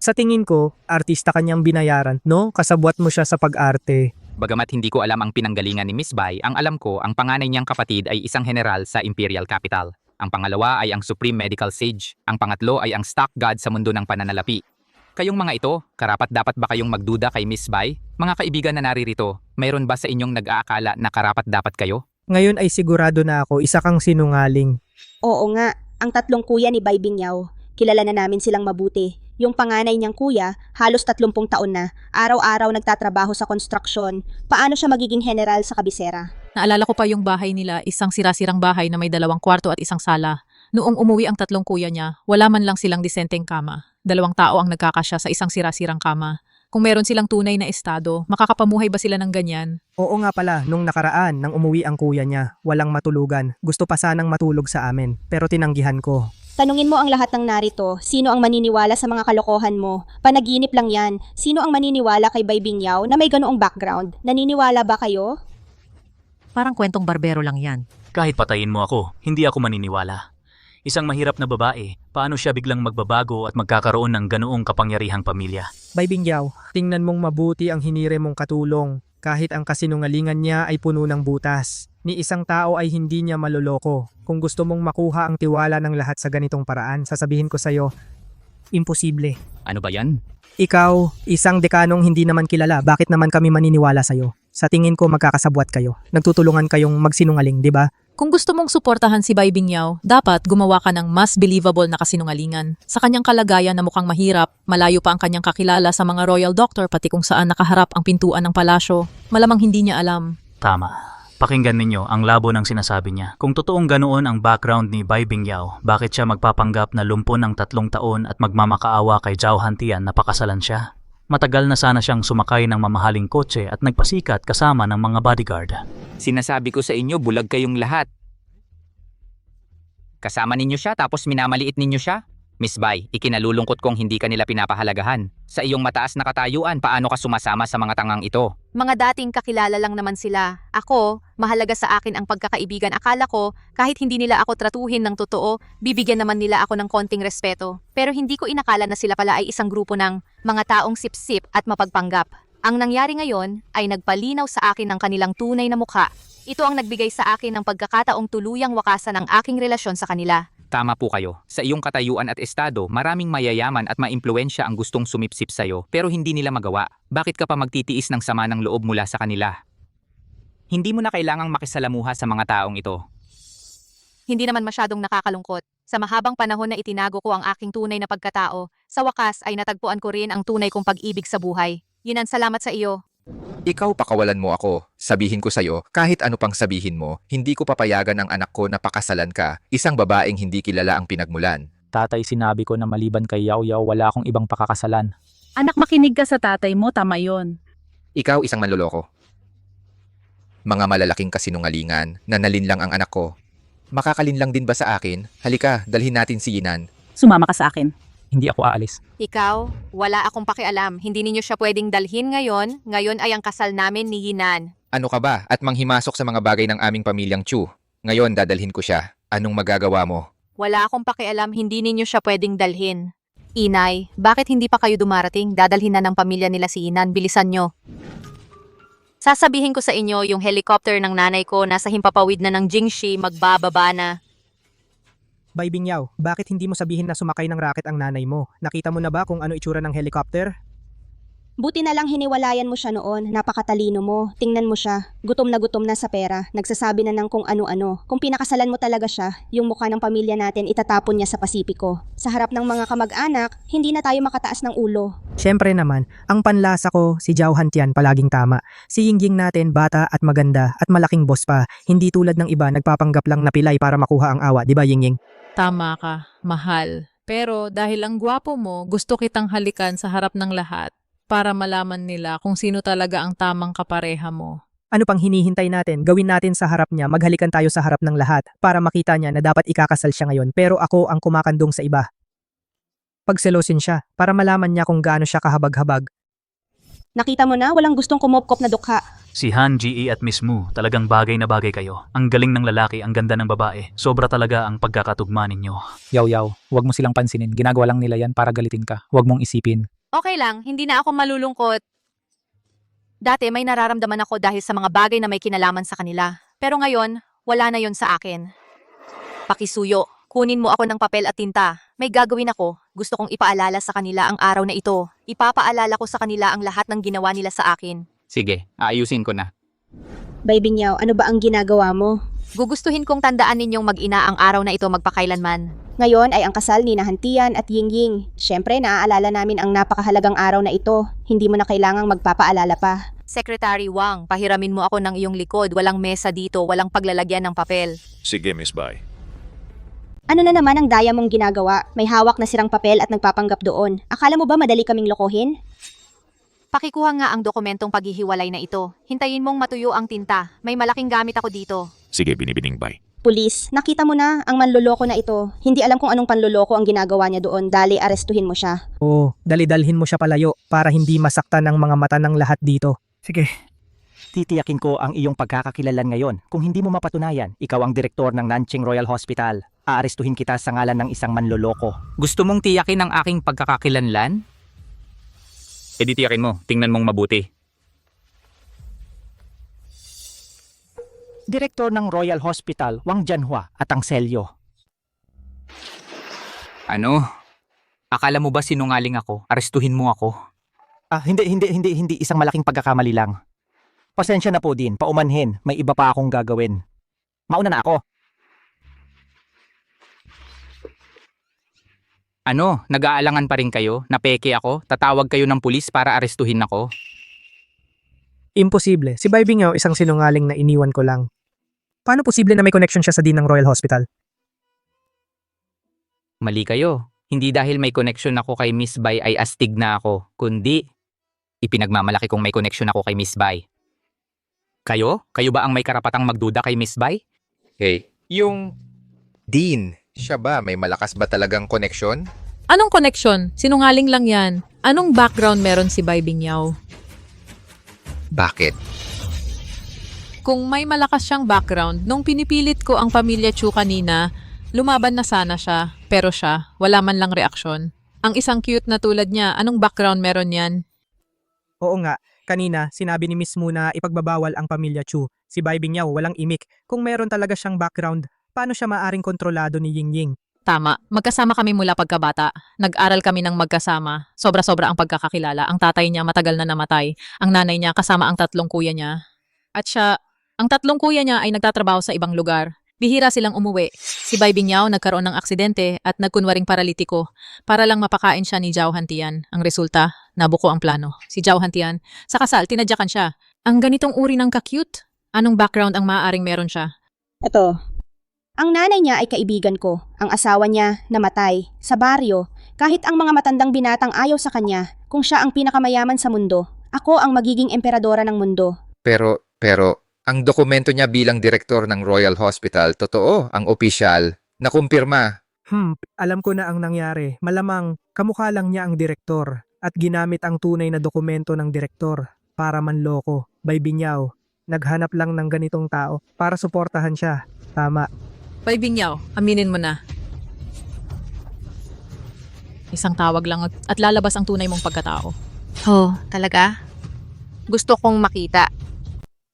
Sa tingin ko, artista kanyang binayaran, no? Kasabwat mo siya sa pag-arte. Bagamat hindi ko alam ang pinanggalingan ni Miss Bai, ang alam ko ang panganay niyang kapatid ay isang general sa Imperial Capital. Ang pangalawa ay ang Supreme Medical Sage. Ang pangatlo ay ang Stock God sa mundo ng pananalapi. Kayong mga ito, karapat-dapat ba kayong magduda kay Miss Bai? Mga kaibigan na naririto, mayroon ba sa inyong nag-aakala na karapat-dapat kayo? Ngayon ay sigurado na ako, isa kang sinungaling. Oo nga, ang tatlong kuya ni Bai Bingyao. Kilala na namin silang mabuti. Yung panganay niyang kuya, halos 30 taon na. Araw-araw nagtatrabaho sa konstruksyon. Paano siya magiging general sa kabisera? Naalala ko pa yung bahay nila, isang sira-sirang bahay na may 2 kwarto at isang sala. Noong umuwi ang 3 kuya niya, wala man lang silang disenteng kama. 2 tao ang nagkakasya sa isang sira-sirang kama. Kung meron silang tunay na estado, makakapamuhay ba sila ng ganyan? Oo nga pala, nung nakaraan, nang umuwi ang kuya niya, walang matulugan. Gusto pa sanang matulog sa amin, pero tinanggihan ko. Tanungin mo ang lahat ng narito, sino ang maniniwala sa mga kalokohan mo? Panaginip lang yan. Sino ang maniniwala kay Bai Bingyao na may ganoong background? Naniniwala ba kayo? Parang kwentong barbero lang yan. Kahit patayin mo ako, hindi ako maniniwala. Isang mahirap na babae, paano siya biglang magbabago at magkakaroon ng ganoong kapangyarihang pamilya? Bai Bingyao, tingnan mong mabuti ang hinire mong katulong. Kahit ang kasinungalingan niya ay puno ng butas. Ni isang tao ay hindi niya maloloko. Kung gusto mong makuha ang tiwala ng lahat sa ganitong paraan, sasabihin ko sa'yo, imposible. Ano ba yan? Ikaw, isang dekanong hindi naman kilala, bakit naman kami maniniwala sa'yo? Sa tingin ko magkakasabwat kayo. Nagtutulungan kayong magsinungaling, di ba? Kung gusto mong suportahan si Bai Bingyao, dapat gumawa ka ng mas believable na kasinungalingan. Sa kanyang kalagayan na mukhang mahirap, malayo pa ang kanyang kakilala sa mga royal doctor pati kung saan nakaharap ang pintuan ng palasyo. Malamang hindi niya alam. Tama. Pakinggan ninyo ang labo ng sinasabi niya. Kung totoong ganoon ang background ni Bai Bingyao, bakit siya magpapanggap na lumpon ng 3 taon at magmamakaawa kay Zhao Hantian na pakasalan siya? Matagal na sana siyang sumakay ng mamahaling kotse at nagpasikat kasama ng mga bodyguard. Sinasabi ko sa inyo, bulag kayong lahat. Kasama ninyo siya tapos minamaliit ninyo siya? Miss Bai, ikinalulungkot kong hindi ka nila pinapahalagahan. Sa iyong mataas na katayuan, paano ka sumasama sa mga tangang ito? Mga dating kakilala lang naman sila. Ako, mahalaga sa akin ang pagkakaibigan. Akala ko, kahit hindi nila ako tratuhin ng totoo, bibigyan naman nila ako ng konting respeto. Pero hindi ko inakala na sila pala ay isang grupo ng mga taong sip-sip at mapagpanggap. Ang nangyari ngayon ay nagpalinaw sa akin ng kanilang tunay na mukha. Ito ang nagbigay sa akin ng pagkakataong tuluyang wakasan ang aking relasyon sa kanila. Tama po kayo. Sa iyong katayuan at estado, maraming mayayaman at maimpluwensya ang gustong sumipsip sa'yo pero hindi nila magawa. Bakit ka pa magtitiis ng sama ng loob mula sa kanila? Hindi mo na kailangang makisalamuha sa mga taong ito. Hindi naman masyadong nakakalungkot. Sa mahabang panahon na itinago ko ang aking tunay na pagkatao, sa wakas ay natagpuan ko rin ang tunay kong pag-ibig sa buhay. Yun ang salamat sa iyo. Ikaw pakawalan mo ako. Sabihin ko sa'yo, kahit ano pang sabihin mo, hindi ko papayagan ang anak ko na pakasalan ka. Isang babaeng hindi kilala ang pinagmulan. Tatay, sinabi ko na maliban kay Yao Yao, wala akong ibang pakakasalan. Anak, makinig ka sa tatay mo, tama yon. Ikaw isang manloloko. Mga malalaking kasinungalingan, nanalin lang ang anak ko. Makakalin lang din ba sa akin? Halika, dalhin natin si Yinan. Sumama ka sa akin. Hindi ako aalis. Ikaw, wala akong pakialam. Hindi ninyo siya pwedeng dalhin ngayon. Ngayon ay ang kasal namin ni Yinan. Ano ka ba? At manghimasok sa mga bagay ng aming pamilyang Chu. Ngayon dadalhin ko siya. Anong magagawa mo? Wala akong pakialam. Hindi ninyo siya pwedeng dalhin. Inay, bakit hindi pa kayo dumarating? Dadalhin na ng pamilya nila si Yinan. Bilisan nyo. Sasabihin ko sa inyo, yung helicopter ng nanay ko nasa himpapawid na ng Jingxi, magbababa na. Bai Bingyao, bakit hindi mo sabihin na sumakay ng rocket ang nanay mo? Nakita mo na ba kung ano itsura ng helicopter? Buti na lang hiniwalayan mo siya noon, napakatalino mo. Tingnan mo siya, gutom na sa pera, nagsasabi na ng kung ano-ano. Kung pinakasalan mo talaga siya, yung mukha ng pamilya natin itatapon niya sa Pasipiko. Sa harap ng mga kamag-anak, hindi na tayo makataas ng ulo. Siyempre naman, ang panlasa ko, si Zhao Hantian palaging tama. Si Yingying natin, bata at maganda at malaking boss pa. Hindi tulad ng iba, nagpapanggap lang na pilay para makuha ang awa, di ba Yingying? Tama ka, mahal. Pero dahil ang gwapo mo, gusto kitang halikan sa harap ng lahat para malaman nila kung sino talaga ang tamang kapareha mo. Ano pang hinihintay natin? Gawin natin sa harap niya, maghalikan tayo sa harap ng lahat para makita niya na dapat ikakasal siya ngayon pero ako ang kumakandong sa iba. Pagselosin siya para malaman niya kung gaano siya kahabag-habag. Nakita mo na, walang gustong kumopkop na dukha. Si Han, GE at Miss Mu, talagang bagay na bagay kayo. Ang galing ng lalaki, ang ganda ng babae. Sobra talaga ang pagkakatugma ninyo. Yaw, wag mo silang pansinin. Ginagawa lang nila yan para galitin ka. Wag mong isipin. Okay lang, hindi na ako malulungkot. Dati may nararamdaman ako dahil sa mga bagay na may kinalaman sa kanila. Pero ngayon, wala na yon sa akin. Pakisuyo, kunin mo ako ng papel at tinta. May gagawin ako. Gusto kong ipaalala sa kanila ang araw na ito. Ipapaalala ko sa kanila ang lahat ng ginawa nila sa akin. Sige, aayusin ko na. Bay Binyaw, ano ba ang ginagawa mo? Gugustuhin kong tandaan ninyong mag-ina ang araw na ito magpakailanman. Ngayon ay ang kasal ni Hantian at Yingying. Siyempre, naaalala namin ang napakahalagang araw na ito. Hindi mo na kailangang magpapaalala pa. Secretary Wang, pahiramin mo ako ng iyong likod. Walang mesa dito, walang paglalagyan ng papel. Sige, Miss Bai. Ano na naman ang daya mong ginagawa? May hawak na sirang papel at nagpapanggap doon. Akala mo ba madali kaming lokohin? Pakikuha nga ang dokumentong paghihiwalay na ito. Hintayin mong matuyo ang tinta. May malaking gamit ako dito. Sige, Binibining Bai. Pulis, nakita mo na ang manloloko na ito. Hindi alam kung anong panloloko ang ginagawa niya doon. Dali, arestuhin mo siya. Oo, dalhin mo siya palayo para hindi masaktan ng mga mata ng lahat dito. Sige. Titiyakin ko ang iyong pagkakakilalan ngayon. Kung hindi mo mapatunayan, ikaw ang direktor ng Nanjing Royal Hospital. Aarestuhin kita sa ngalan ng isang manloloko. Gusto mong tiyakin ang aking pagkakakilanlan? E di tiyakin mo, tingnan mong mabuti. Direktor ng Royal Hospital, Wang Jianhua at ang selyo. Ano? Akala mo ba sinungaling ako? Arestuhin mo ako? Hindi. Isang malaking pagkakamali lang. Pasensya na po din, paumanhin. May iba pa akong gagawin. Mauna na ako. Ano? Nag-aalangan pa rin kayo? Napeke ako? Tatawag kayo ng pulis para arestuhin ako? Imposible. Si Bai Binyaw isang sinungaling na iniwan ko lang. Paano posible na may connection siya sa Dean ng Royal Hospital? Mali kayo. Hindi dahil may connection ako kay Miss Bai ay astig na ako, kundi ipinagmamalaki kong may connection ako kay Miss Bai. Kayo? Kayo ba ang may karapatang magduda kay Miss Bai? Hey, yung Dean, siya ba? May malakas ba talagang koneksyon? Anong koneksyon? Sinungaling lang yan. Anong background meron si Bai Binyaw? Bakit? Kung may malakas siyang background, nung pinipilit ko ang pamilya Chu kanina, lumaban na sana siya. Pero siya, wala man lang reaksyon. Ang isang cute na tulad niya, anong background meron yan? Oo nga, kanina sinabi ni Miss Mu na ipagbabawal ang pamilya Chu. Si Bai Binyaw walang imik. Kung meron talaga siyang background, paano siya maaring kontrolado ni Yingying? Tama, magkasama kami mula pagkabata. Nag-aral kami ng magkasama. Sobra-sobra ang pagkakakilala. Ang tatay niya matagal na namatay. Ang nanay niya kasama ang 3 kuya niya. At siya, ang 3 kuya niya ay nagtatrabaho sa ibang lugar. Bihira silang umuwi. Si Bai Binyaw nagkaroon ng aksidente at nagkunwaring paralitiko para lang mapakain siya ni Zhao Hantian. Ang resulta, nabuko ang plano. Si Zhao Hantian, sa kasal, tinadyakan siya. Ang ganitong uri ng ka-cute? Anong background ang maaaring meron siya? Ito. Ang nanay niya ay kaibigan ko. Ang asawa niya namatay. Sa baryo, kahit ang mga matandang binatang ayaw sa kanya, kung siya ang pinakamayaman sa mundo, ako ang magiging emperadora ng mundo. Pero, ang dokumento niya bilang direktor ng Royal Hospital, totoo, ang opisyal, nakumpirma. Alam ko na ang nangyari. Malamang, kamukha lang niya ang direktor at ginamit ang tunay na dokumento ng direktor para manloko. Bai Binyaw, naghanap lang ng ganitong tao para suportahan siya. Tama. Bai Binyaw, aminin mo na. Isang tawag lang at lalabas ang tunay mong pagkatao. Oh, talaga? Gusto kong makita.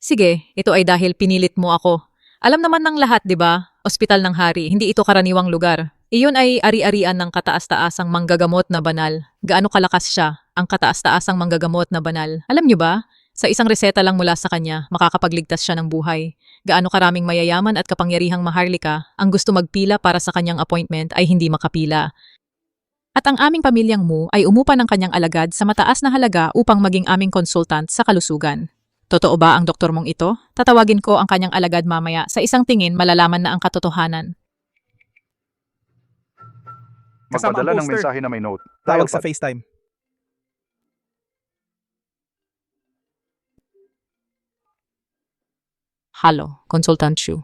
Sige, ito ay dahil pinilit mo ako. Alam naman ng lahat, di ba? Ospital ng Hari, hindi ito karaniwang lugar. Iyon ay ari-arian ng kataas-taasang manggagamot na banal. Gaano kalakas siya, ang kataas-taasang manggagamot na banal. Alam niyo ba, sa isang reseta lang mula sa kanya, makakapagligtas siya ng buhay. Gaano karaming mayayaman at kapangyarihang maharlika ang gusto magpila para sa kanyang appointment ay hindi makapila. At ang aming pamilyang Mu ay umupa ng kanyang alagad sa mataas na halaga upang maging aming konsultant sa kalusugan. Totoo ba ang doktor mong ito? Tatawagin ko ang kanyang alagad mamaya. Sa isang tingin, malalaman na ang katotohanan. Magpadala ng mensahe na may note. Tawag Dial sa pad. FaceTime. Halo, Consultant Shu.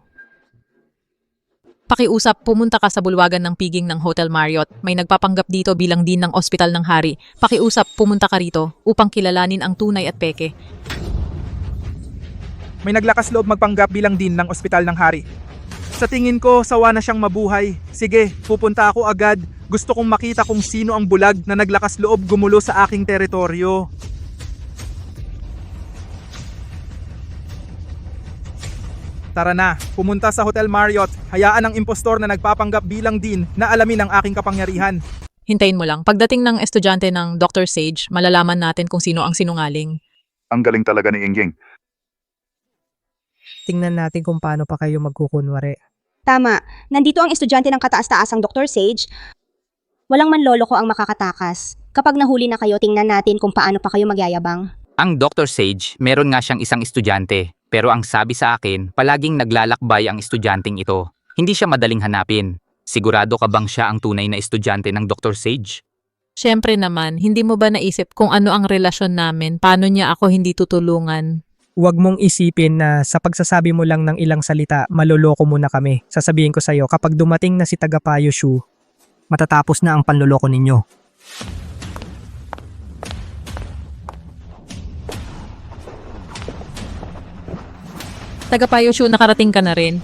Pakiusap, pumunta ka sa bulwagan ng piging ng Hotel Marriott. May nagpapanggap dito bilang din ng Ospital ng Hari. Pakiusap, pumunta ka rito upang kilalanin ang tunay at peke. May naglakas loob magpanggap bilang din ng Ospital ng Hari. Sa tingin ko, sawa na siyang mabuhay. Sige, pupunta ako agad. Gusto kong makita kung sino ang bulag na naglakas loob gumulo sa aking teritoryo. Tara na, pumunta sa Hotel Marriott. Hayaan ang impostor na nagpapanggap bilang din na alamin ang aking kapangyarihan. Hintayin mo lang. Pagdating ng estudyante ng Dr. Sage, malalaman natin kung sino ang sinungaling. Ang galing talaga ni Ingying. Tingnan natin kung paano pa kayo magkukunwari. Tama, nandito ang estudyante ng kataas-taasang Dr. Sage. Walang manlolo ko ang makakatakas. Kapag nahuli na kayo, tingnan natin kung paano pa kayo magyayabang. Ang Dr. Sage, meron nga siyang isang estudyante. Pero ang sabi sa akin, palaging naglalakbay ang estudyanteng ito. Hindi siya madaling hanapin. Sigurado ka bang siya ang tunay na estudyante ng Dr. Sage? Siyempre naman, hindi mo ba naisip kung ano ang relasyon namin? Paano niya ako hindi tutulungan? Huwag mong isipin na sa pagsasabi mo lang ng ilang salita, maloloko mo na kami. Sasabihin ko sa'yo, kapag dumating na si Tagapayo Shu, matatapos na ang panloloko ninyo. Tagapayo Shu, nakarating ka na rin.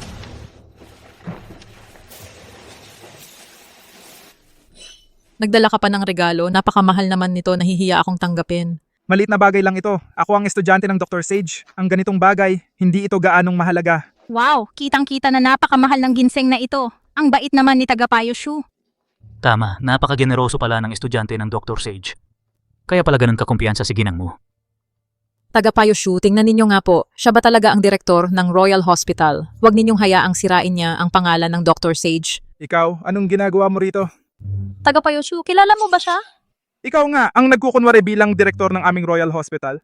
Nagdala ka pa ng regalo, napakamahal naman nito, nahihiya akong tanggapin. Maliit na bagay lang ito. Ako ang estudyante ng Dr. Sage. Ang ganitong bagay, hindi ito gaanong mahalaga. Wow, kitang-kita na napakamahal ng ginseng na ito. Ang bait naman ni Tagapayo Shu. Tama, napakageneroso pala ng estudyante ng Dr. Sage. Kaya pala ganun kakumpiyansa si Ginang mo. Tagapayo Shu, tingnan ninyo nga po, siya ba talaga ang direktor ng Royal Hospital? Huwag ninyong hayaang sirain niya ang pangalan ng Dr. Sage. Ikaw, anong ginagawa mo rito? Tagapayo Shu, kilala mo ba siya? Ikaw nga, ang nagkukunwari bilang direktor ng aming Royal Hospital.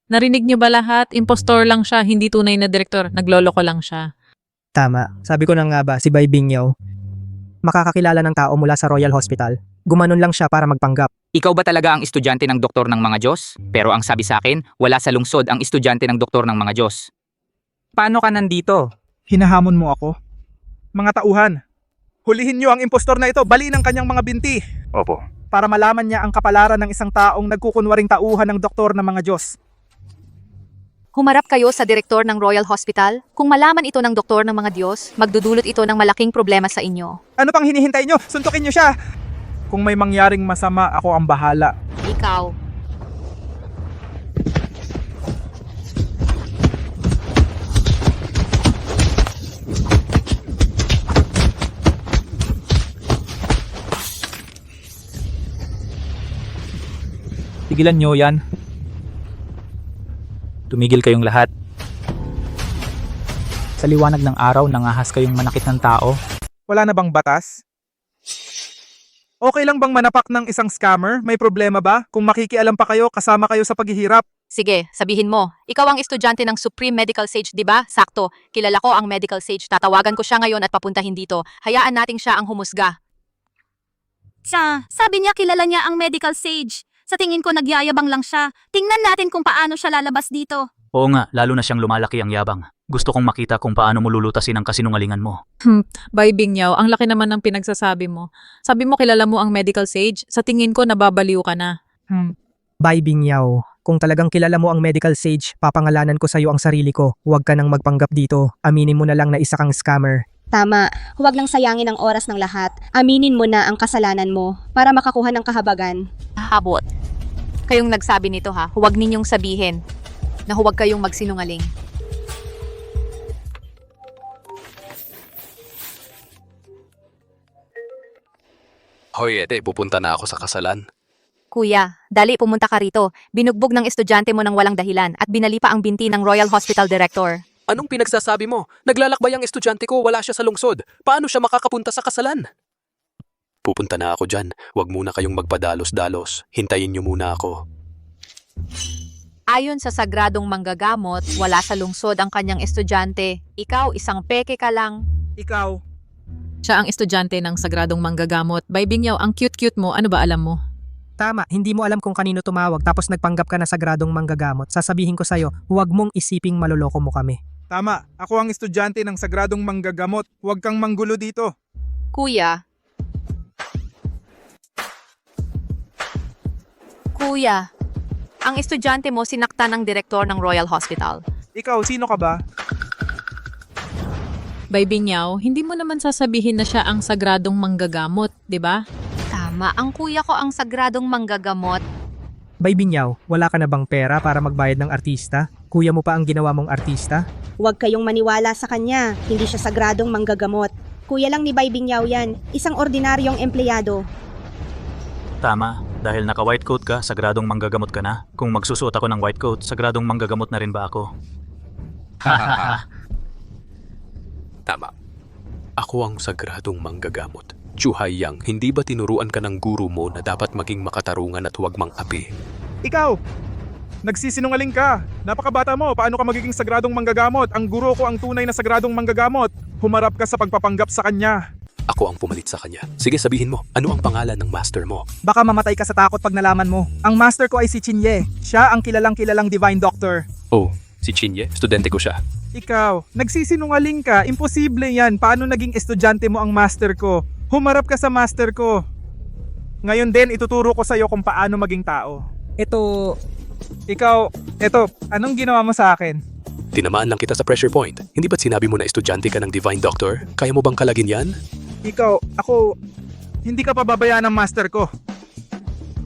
Narinig niyo ba lahat? Impostor lang siya, hindi tunay na direktor. Nagloloko lang siya. Tama, sabi ko na nga ba, si Bai Bingyaw, makakakilala ng tao mula sa Royal Hospital. Gumanon lang siya para magpanggap. Ikaw ba talaga ang estudyante ng doktor ng mga Diyos? Pero ang sabi sa akin, wala sa lungsod ang estudyante ng doktor ng mga Diyos. Paano ka nandito? Hinahamon mo ako? Mga tauhan, hulihin niyo ang impostor na ito, bali ng kanyang mga binti. Opo. Para malaman niya ang kapalaran ng isang taong nagkukunwaring tauhan ng doktor ng mga Diyos. Humarap kayo sa direktor ng Royal Hospital. Kung malaman ito ng doktor ng mga Diyos, magdudulot ito ng malaking problema sa inyo. Ano pang hinihintay niyo? Suntukin niyo siya! Kung may mangyaring masama, ako ang bahala. Ikaw. Tigilan nyo yan. Tumigil kayong lahat. Sa liwanag ng araw, nangahas kayong manakit ng tao. Wala na bang batas? Okay lang bang manapak ng isang scammer? May problema ba? Kung makikialam pa kayo, kasama kayo sa paghihirap. Sige, sabihin mo. Ikaw ang estudyante ng Supreme Medical Sage, di ba? Sakto. Kilala ko ang Medical Sage. Tatawagan ko siya ngayon at papuntahin dito. Hayaan nating siya ang humusga. Sabi niya kilala niya ang Medical Sage. Sa tingin ko nagyayabang lang siya. Tingnan natin kung paano siya lalabas dito. Oo nga, lalo na siyang lumalaki ang yabang. Gusto kong makita kung paano mo lulutasin ang kasinungalingan mo. Bai Bingyaw, ang laki naman ng pinagsasabi mo. Sabi mo kilala mo ang Medical Sage? Sa tingin ko nababaliw ka na. Bai Bingyaw, kung talagang kilala mo ang Medical Sage, papangalanan ko sa'yo ang sarili ko. Huwag ka nang magpanggap dito. Aminin mo na lang na isa kang scammer. Tama, huwag lang sayangin ang oras ng lahat. Aminin mo na ang kasalanan mo para makakuha ng kahabagan. Habot. Kayong nagsabi nito ha, huwag ninyong sabihin na huwag kayong magsinungaling. Hoy, ete, pupunta na ako sa kasalan. Kuya, dali pumunta ka rito. Binugbog ng estudyante mo ng walang dahilan at binali pa ang binti ng Royal Hospital Director. Anong pinagsasabi mo? Naglalakbay ang estudyante ko, wala siya sa lungsod. Paano siya makakapunta sa kasalan? Pupunta na ako dyan. Huwag muna kayong magpadalos-dalos. Hintayin niyo muna ako. Ayon sa sagradong manggagamot, wala sa lungsod ang kanyang estudyante. Ikaw, isang peke ka lang. Ikaw, Siya ang estudyante ng sagradong manggagamot. Bay Bingyaw, ang cute-cute mo. Ano ba alam mo? Tama, hindi mo alam kung kanino tumawag tapos nagpanggap ka na sa gradong manggagamot. Sasabihin ko sa'yo, huwag mong isiping maloloko mo kami. tama. Ako ang estudyante ng sagradong manggagamot. Huwag kang manggulo dito. Kuya. Kuya, ang estudyante mo sinaktan ng direktor ng Royal Hospital. Ikaw, sino ka ba? Bay Bingyaw, hindi mo naman sasabihin na siya ang sagradong manggagamot, di ba? Tama, ang kuya ko ang sagradong manggagamot. Bay Binyaw, wala ka na bang pera para magbayad ng artista? Kuya mo pa ang ginawa mong artista? Huwag kayong maniwala sa kanya. Hindi siya sagradong manggagamot. Kuya lang ni Bay Bingyaw yan. Isang ordinaryong empleyado. Tama, dahil naka-white coat ka, sagradong manggagamot ka na. Kung magsusuot ako ng white coat, sagradong manggagamot na rin ba ako? Tama. Ako ang sagradong manggagamot. Chuhay Yang, hindi ba tinuruan ka ng guru mo na dapat maging makatarungan at huwag mang-api? Ikaw! Nagsisinungaling ka! Napakabata mo, paano ka magiging sagradong manggagamot? Ang guro ko ang tunay na sagradong manggagamot. Humarap ka sa pagpapanggap sa kanya. Ako ang pumalit sa kanya. Sige, sabihin mo, ano ang pangalan ng master mo? Baka mamatay ka sa takot pag nalaman mo. Ang master ko ay si Chinye. Siya ang kilalang divine doctor. Oh, si Chinye, estudente ko siya. Ikaw, nagsisinungaling ka. Imposible yan. Paano naging estudyante mo ang master ko? Humarap ka sa master ko. Ngayon din, ituturo ko sa'yo kung paano maging tao. Ikaw, anong ginawa mo sa akin? Tinamaan lang kita sa pressure point. Hindi ba't sinabi mo na estudyante ka ng divine doctor? Kaya mo bang kalagin yan? Ikaw, hindi ka pababayaan ng master ko.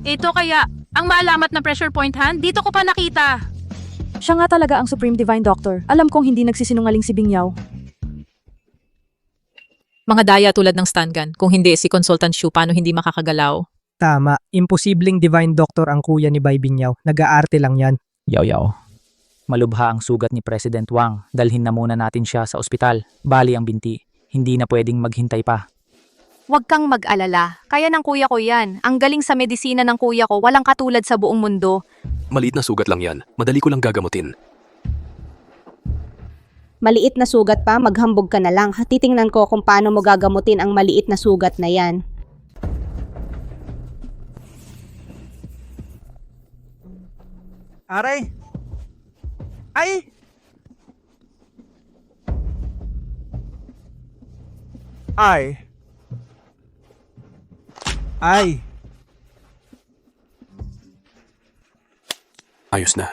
Ito kaya, ang maalamat na pressure point hand, dito ko pa nakita. Siya nga talaga ang Supreme Divine Doctor. Alam kong hindi nagsisinungaling si Bingyaw. Mga daya tulad ng stun gun. Kung hindi si Consultant Shu, paano hindi makakagalaw? Tama, imposibleng divine doctor ang kuya ni Bay Binyaw. Nag-aarte lang yan. Yaw. Malubha ang sugat ni President Wang. Dalhin na muna natin siya sa ospital. Bali ang binti. Hindi na pwedeng maghintay pa. Huwag kang mag-alala. Kaya ng kuya ko yan. Ang galing sa medisina ng kuya ko, walang katulad sa buong mundo. Maliit na sugat lang yan. Madali ko lang gagamutin. Maliit na sugat pa, maghambog ka na lang. Titingnan ko kung paano mo gagamutin ang maliit na sugat na yan. Aray! Ay! Ay! Ayos na.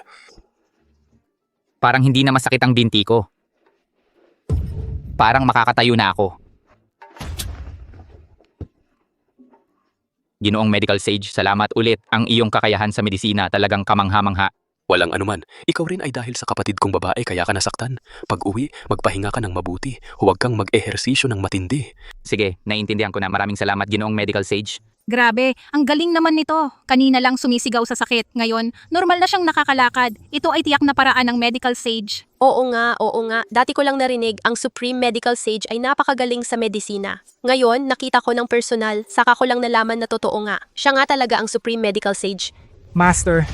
Parang hindi na masakit ang binti ko. Parang makakatayo na ako. Ginoong Medical Sage, salamat ulit. Ang iyong kakayahan sa medisina talagang kamangha-mangha. Walang anuman. Ikaw rin ay dahil sa kapatid kong babae kaya ka nasaktan. Pag uwi, magpahinga ka ng mabuti. Huwag kang mag-ehersisyo ng matindi. Sige, naiintindihan ko na. Maraming salamat, Ginoong Medical Sage. Grabe, ang galing naman nito. Kanina lang sumisigaw sa sakit. Ngayon, normal na siyang nakakalakad. Ito ay tiyak na paraan ng medical sage. Oo nga. Dati ko lang narinig ang Supreme Medical Sage ay napakagaling sa medisina. Ngayon, nakita ko ng personal, saka ko lang nalaman na totoo nga. Siya nga talaga ang Supreme Medical Sage. Master,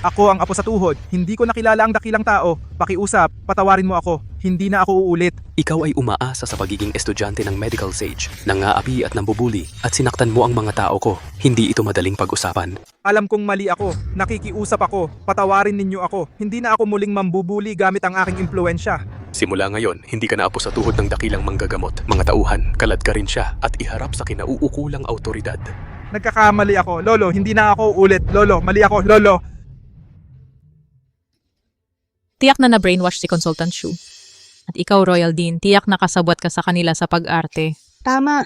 ako ang apo sa tuhod. Hindi ko nakilala ang dakilang tao. Pakiusap, patawarin mo ako. Hindi na ako uulit. Ikaw ay umaasa sa pagiging estudyante ng medical sage, nangaapi at nambubuli, at sinaktan mo ang mga tao ko. Hindi ito madaling pag-usapan. Alam kong mali ako. Nakikiusap ako. Patawarin ninyo ako. Hindi na ako muling mambubuli gamit ang aking impluensya. Simula ngayon, hindi ka na apo sa tuhod ng dakilang manggagamot. Mga tauhan, kalad ka rin siya at iharap sa kinauukulang autoridad. Nagkakamali ako. Lolo, hindi na ako uulit. Lolo, mali ako. Lolo. Tiyak na na-brainwash si Consultant Shu. At ikaw, Royal Dean, tiyak na kasabwat ka sa kanila sa pag-arte. Tama.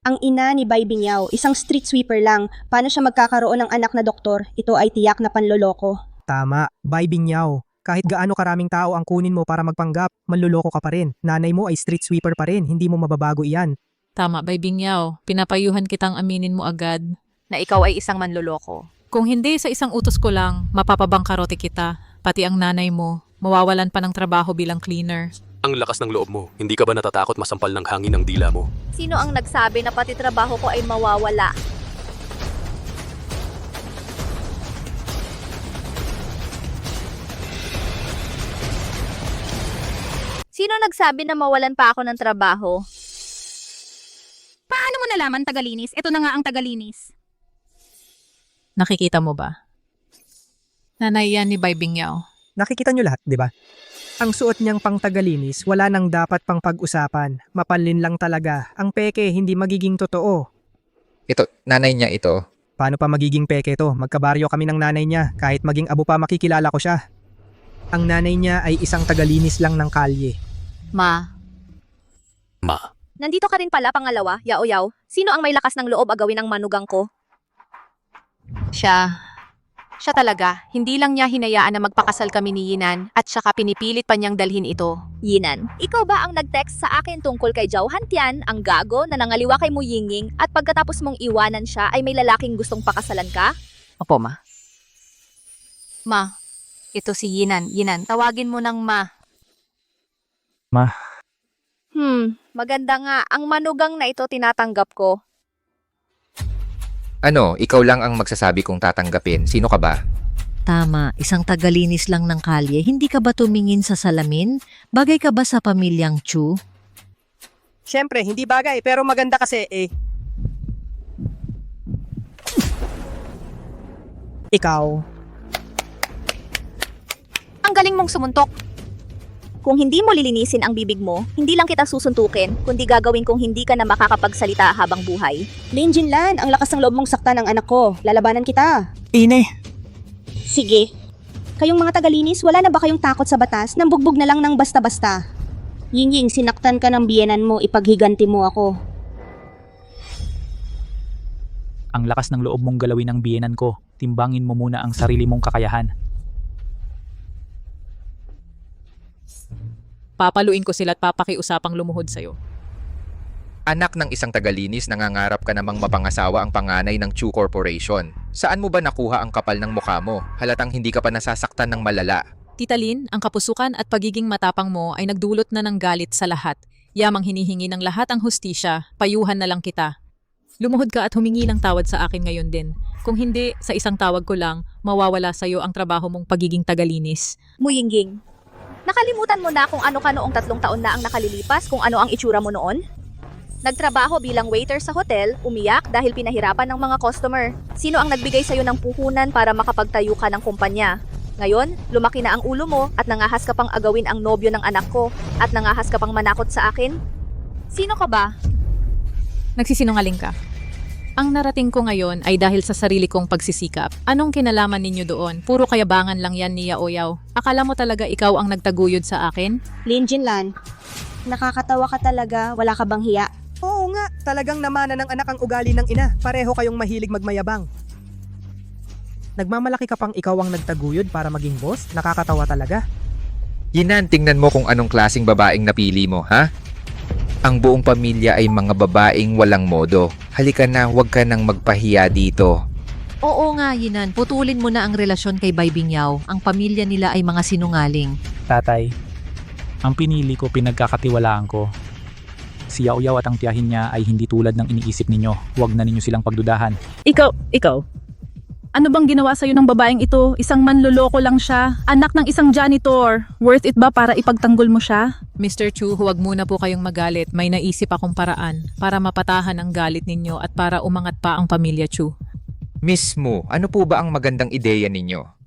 Ang ina ni Bay Binyaw, isang street sweeper lang. Paano siya magkakaroon ng anak na doktor? Ito ay tiyak na panloloko. Tama, Bay Binyaw. Kahit gaano karaming tao ang kunin mo para magpanggap, manluloko ka pa rin. Nanay mo ay street sweeper pa rin, hindi mo mababago iyan. Tama, Bay Bingyaw. Pinapayuhan kitang aminin mo agad. Na ikaw ay isang manloloko. Kung hindi sa isang utos ko lang, mapapabangkarote kita. Pati ang nanay mo, mawawalan pa ng trabaho bilang cleaner. Ang lakas ng loob mo. Hindi ka ba natatakot masampal ng hangin ng dila mo? Sino ang nagsabi na pati trabaho ko ay mawawala? Sino nagsabi na mawalan pa ako ng trabaho? Paano mo nalaman tagalinis? Ito na nga ang tagalinis. Nakikita mo ba? Nanay yan ni Bay Bingyaw. Nakikita nyo lahat, di ba? Ang suot niyang pang tagalinis, wala nang dapat pang pag-usapan. Mapalin lang talaga. Ang peke, hindi magiging totoo. Ito, nanay niya ito. Paano pa magiging peke to? Magkabaryo kami ng nanay niya. Kahit maging abo pa makikilala ko siya. Ang nanay niya ay isang tagalinis lang ng kalye. Ma, Nandito ka rin pala, pangalawa, Yao-Yao. Sino ang may lakas ng loob agawin ang manugang ko? siya talaga. Hindi lang niya hinayaan na magpakasal kami ni Yinan at saka pinipilit pa niyang dalhin ito. Yinan, ikaw ba ang nag-text sa akin tungkol kay Zhao Hantian, ang gago na nangaliwa kay Mu Yingying at pagkatapos mong iwanan siya ay may lalaking gustong pakasalan ka? Opo, ma. Ma, ito si Yinan. Yinan, tawagin mo ng ma. Ma, Maganda nga. Ang manugang na ito tinatanggap ko. Ano, ikaw lang ang magsasabi kung tatanggapin. Sino ka ba? Tama, isang tagalinis lang ng kalye. Hindi ka ba tumingin sa salamin? Bagay ka ba sa pamilyang Chu? Siyempre, hindi bagay, pero maganda kasi eh. Ikaw, Ang galing mong sumuntok. Kung hindi mo lilinisin ang bibig mo, hindi lang kita susuntukin, kundi gagawin kong hindi ka na makakapagsalita habang buhay. Lin Jinlan, ang lakas ng loob mong saktan ng anak ko. Lalabanan kita. Ine. Sige. Kayong mga tagalinis, wala na ba kayong takot sa batas? Nambugbog na lang ng basta-basta. Yingying, sinaktan ka ng biyenan mo, ipaghiganti mo ako. ang lakas ng loob mong galawin ang biyenan ko. Timbangin mo muna ang sarili mong kakayahan. Papaluin ko sila at papakiusapang lumuhod sa'yo. Anak ng isang tagalinis, nangangarap ka namang mapangasawa ang panganay ng Chu Corporation. Saan mo ba nakuha ang kapal ng mukha mo? Halatang hindi ka pa nasasaktan ng malala. Tita Lin, ang kapusukan at pagiging matapang mo ay nagdulot na ng galit sa lahat. Yamang hinihingi ng lahat ang hustisya, payuhan na lang kita. Lumuhod ka at humingi ng tawad sa akin ngayon din. Kung hindi, sa isang tawag ko lang, mawawala sa'yo ang trabaho mong pagiging tagalinis. Mu Yingying, nakalimutan mo na kung ano ka noong 3 taon na ang nakalilipas, kung ano ang itsura mo noon? Nagtrabaho bilang waiter sa hotel, umiyak dahil pinahirapan ng mga customer. Sino ang nagbigay sa'yo ng puhunan para makapagtayo ka ng kumpanya? Ngayon, lumaki na ang ulo mo at nangahas ka pang agawin ang nobyo ng anak ko at nangahas ka pang manakot sa akin? Sino ka ba? Nagsisinungaling ka. Ang narating ko ngayon ay dahil sa sarili kong pagsisikap. Anong kinalaman ninyo doon? Puro kayabangan lang yan ni Yao-Yao. Akala mo talaga ikaw ang nagtaguyod sa akin? Lin Jinlan, nakakatawa ka talaga, wala ka bang hiya? Oo nga, talagang namana ng anak ang ugali ng ina. Pareho kayong mahilig magmayabang. Nagmamalaki ka pang ikaw ang nagtaguyod para maging boss? Nakakatawa talaga. Yinan, tingnan mo kung anong klaseng babaeng napili mo, ha? Ang buong pamilya ay mga babaeng walang modo. Halika na, huwag ka nang magpahiya dito. Oo nga, Yinan. Putulin mo na ang relasyon kay Bay Bingyaw. Ang pamilya nila ay mga sinungaling. Tatay, ang pinili ko pinagkakatiwalaan ko. Si Yao-Yao at ang tiyahin niya ay hindi tulad ng iniisip ninyo. Huwag na ninyo silang pagdudahan. Ikaw. Ano bang ginawa sa'yo ng babaeng ito? Isang manloloko lang siya. Anak ng isang janitor. Worth it ba para ipagtanggol mo siya? Mr. Chu, huwag muna po kayong magalit. May naisip akong paraan para mapatahan ang galit ninyo at para umangat pa ang pamilya Chu. Miss Mu, ano po ba ang magandang ideya ninyo?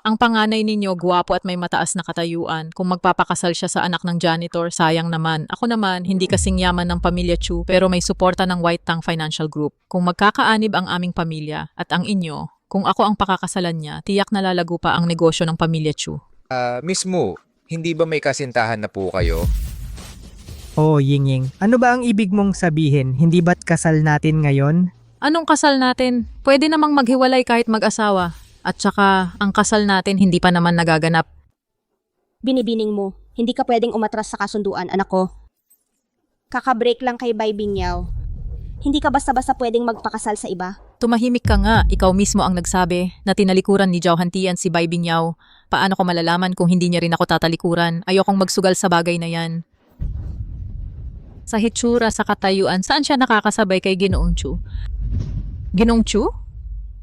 Ang panganay ninyo, gwapo at may mataas na katayuan. Kung magpapakasal siya sa anak ng janitor, sayang naman. Ako naman, hindi kasing yaman ng pamilya Chu, pero may suporta ng White Tang Financial Group. Kung magkakaanib ang aming pamilya at ang inyo, kung ako ang pakakasalan niya, tiyak na lalago pa ang negosyo ng pamilya Chu. Miss Mu, hindi ba may kasintahan na po kayo? Oh, Yingying, ano ba ang ibig mong sabihin? Hindi ba't kasal natin ngayon? Anong kasal natin? Pwede namang maghiwalay kahit mag-asawa. At saka, ang kasal natin hindi pa naman nagaganap. Binibining mo, hindi ka pwedeng umatras sa kasunduan, anak ko. Kakabreak lang kay Bai Binyaw. Hindi ka basta-basta pwedeng magpakasal sa iba. Tumahimik ka nga, ikaw mismo ang nagsabi na tinalikuran ni Zhao Hantian si Bai Binyaw. Paano ko malalaman kung hindi niya rin ako tatalikuran? Ayokong magsugal sa bagay na yan. Sa hitsura, sa katayuan, saan siya nakakasabay kay Ginoong Chu? Ginoong Chu?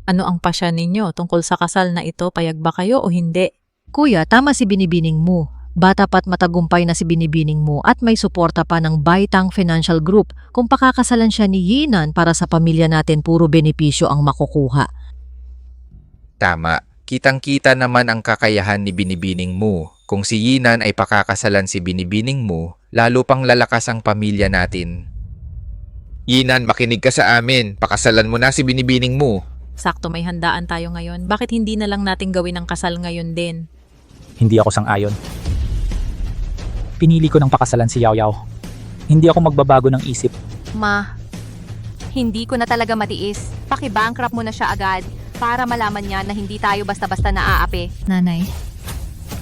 Ano ang pasya ninyo tungkol sa kasal na ito? Payag ba kayo o hindi? Kuya, tama si binibining mo. Bata pa't matagumpay na si binibining mo at may suporta pa ng Baitang Financial Group. Kung pakakasalan siya ni Yinan para sa pamilya natin, puro benepisyo ang makukuha. Tama. Kitang-kita naman ang kakayahan ni binibining mo. Kung si Yinan ay pakakasalan si binibining mo, lalo pang lalakas ang pamilya natin. Yinan, makinig ka sa amin. Pakasalan mo na si binibining mo. Sakto may handaan tayo ngayon. Bakit hindi na lang natin gawin ang kasal ngayon din? Hindi ako sang-ayon. Pinili ko ng pakasalan si Yao Yao. Hindi ako magbabago ng isip. Ma, hindi ko na talaga matiis. Paki-bankrupt mo na siya agad para malaman niya na hindi tayo basta-basta naaapi. Nanay.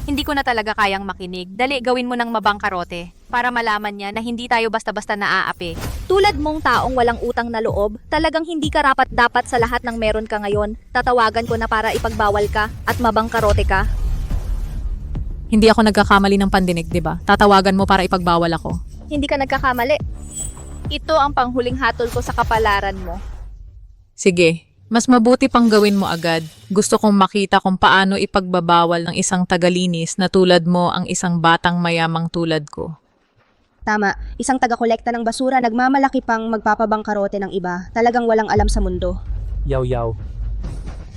Hindi ko na talaga kayang makinig. Dali, gawin mo ng mabangkarote para malaman niya na hindi tayo basta-basta naaapi. Tulad mong taong walang utang na loob, talagang hindi ka rapat-dapat sa lahat ng meron ka ngayon. Tatawagan ko na para ipagbawal ka at mabangkarote ka. Hindi ako nagkakamali ng pandinig, di ba? Tatawagan mo para ipagbawal ako. Hindi ka nagkakamali. Ito ang panghuling hatol ko sa kapalaran mo. Sige, mas mabuti pang gawin mo agad. Gusto kong makita kung paano ipagbabawal ng isang tagalinis na tulad mo ang isang batang mayamang tulad ko. Tama, isang taga-kolekta ng basura nagmamalaki pang magpapabangkarote ng iba. Talagang walang alam sa mundo. Yao Yao.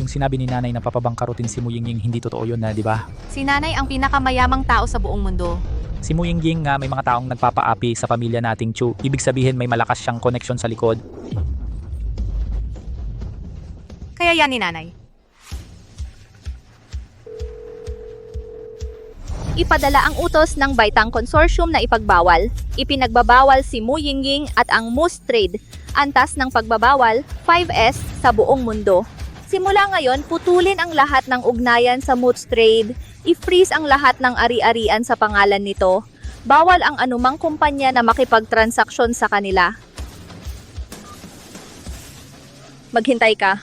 Yung sinabi ni nanay na papabangkarutin si Mu Yingying, hindi totoo yun na, di ba? Si nanay ang pinakamayamang tao sa buong mundo. Si Mu Yingying nga may mga taong nagpapaapi sa pamilya nating Chu. Ibig sabihin may malakas siyang koneksyon sa likod. Kaya yan ni nanay. Ipadala ang utos ng Baitang Consortium na ipagbawal. Ipinagbabawal si Mu Yingying at ang Moose Trade. Antas ng pagbabawal, 5S sa buong mundo. Simula ngayon, putulin ang lahat ng ugnayan sa Moose Trade. I-freeze ang lahat ng ari-arian sa pangalan nito. Bawal ang anumang kumpanya na makipagtransaksyon sa kanila. Maghintay ka.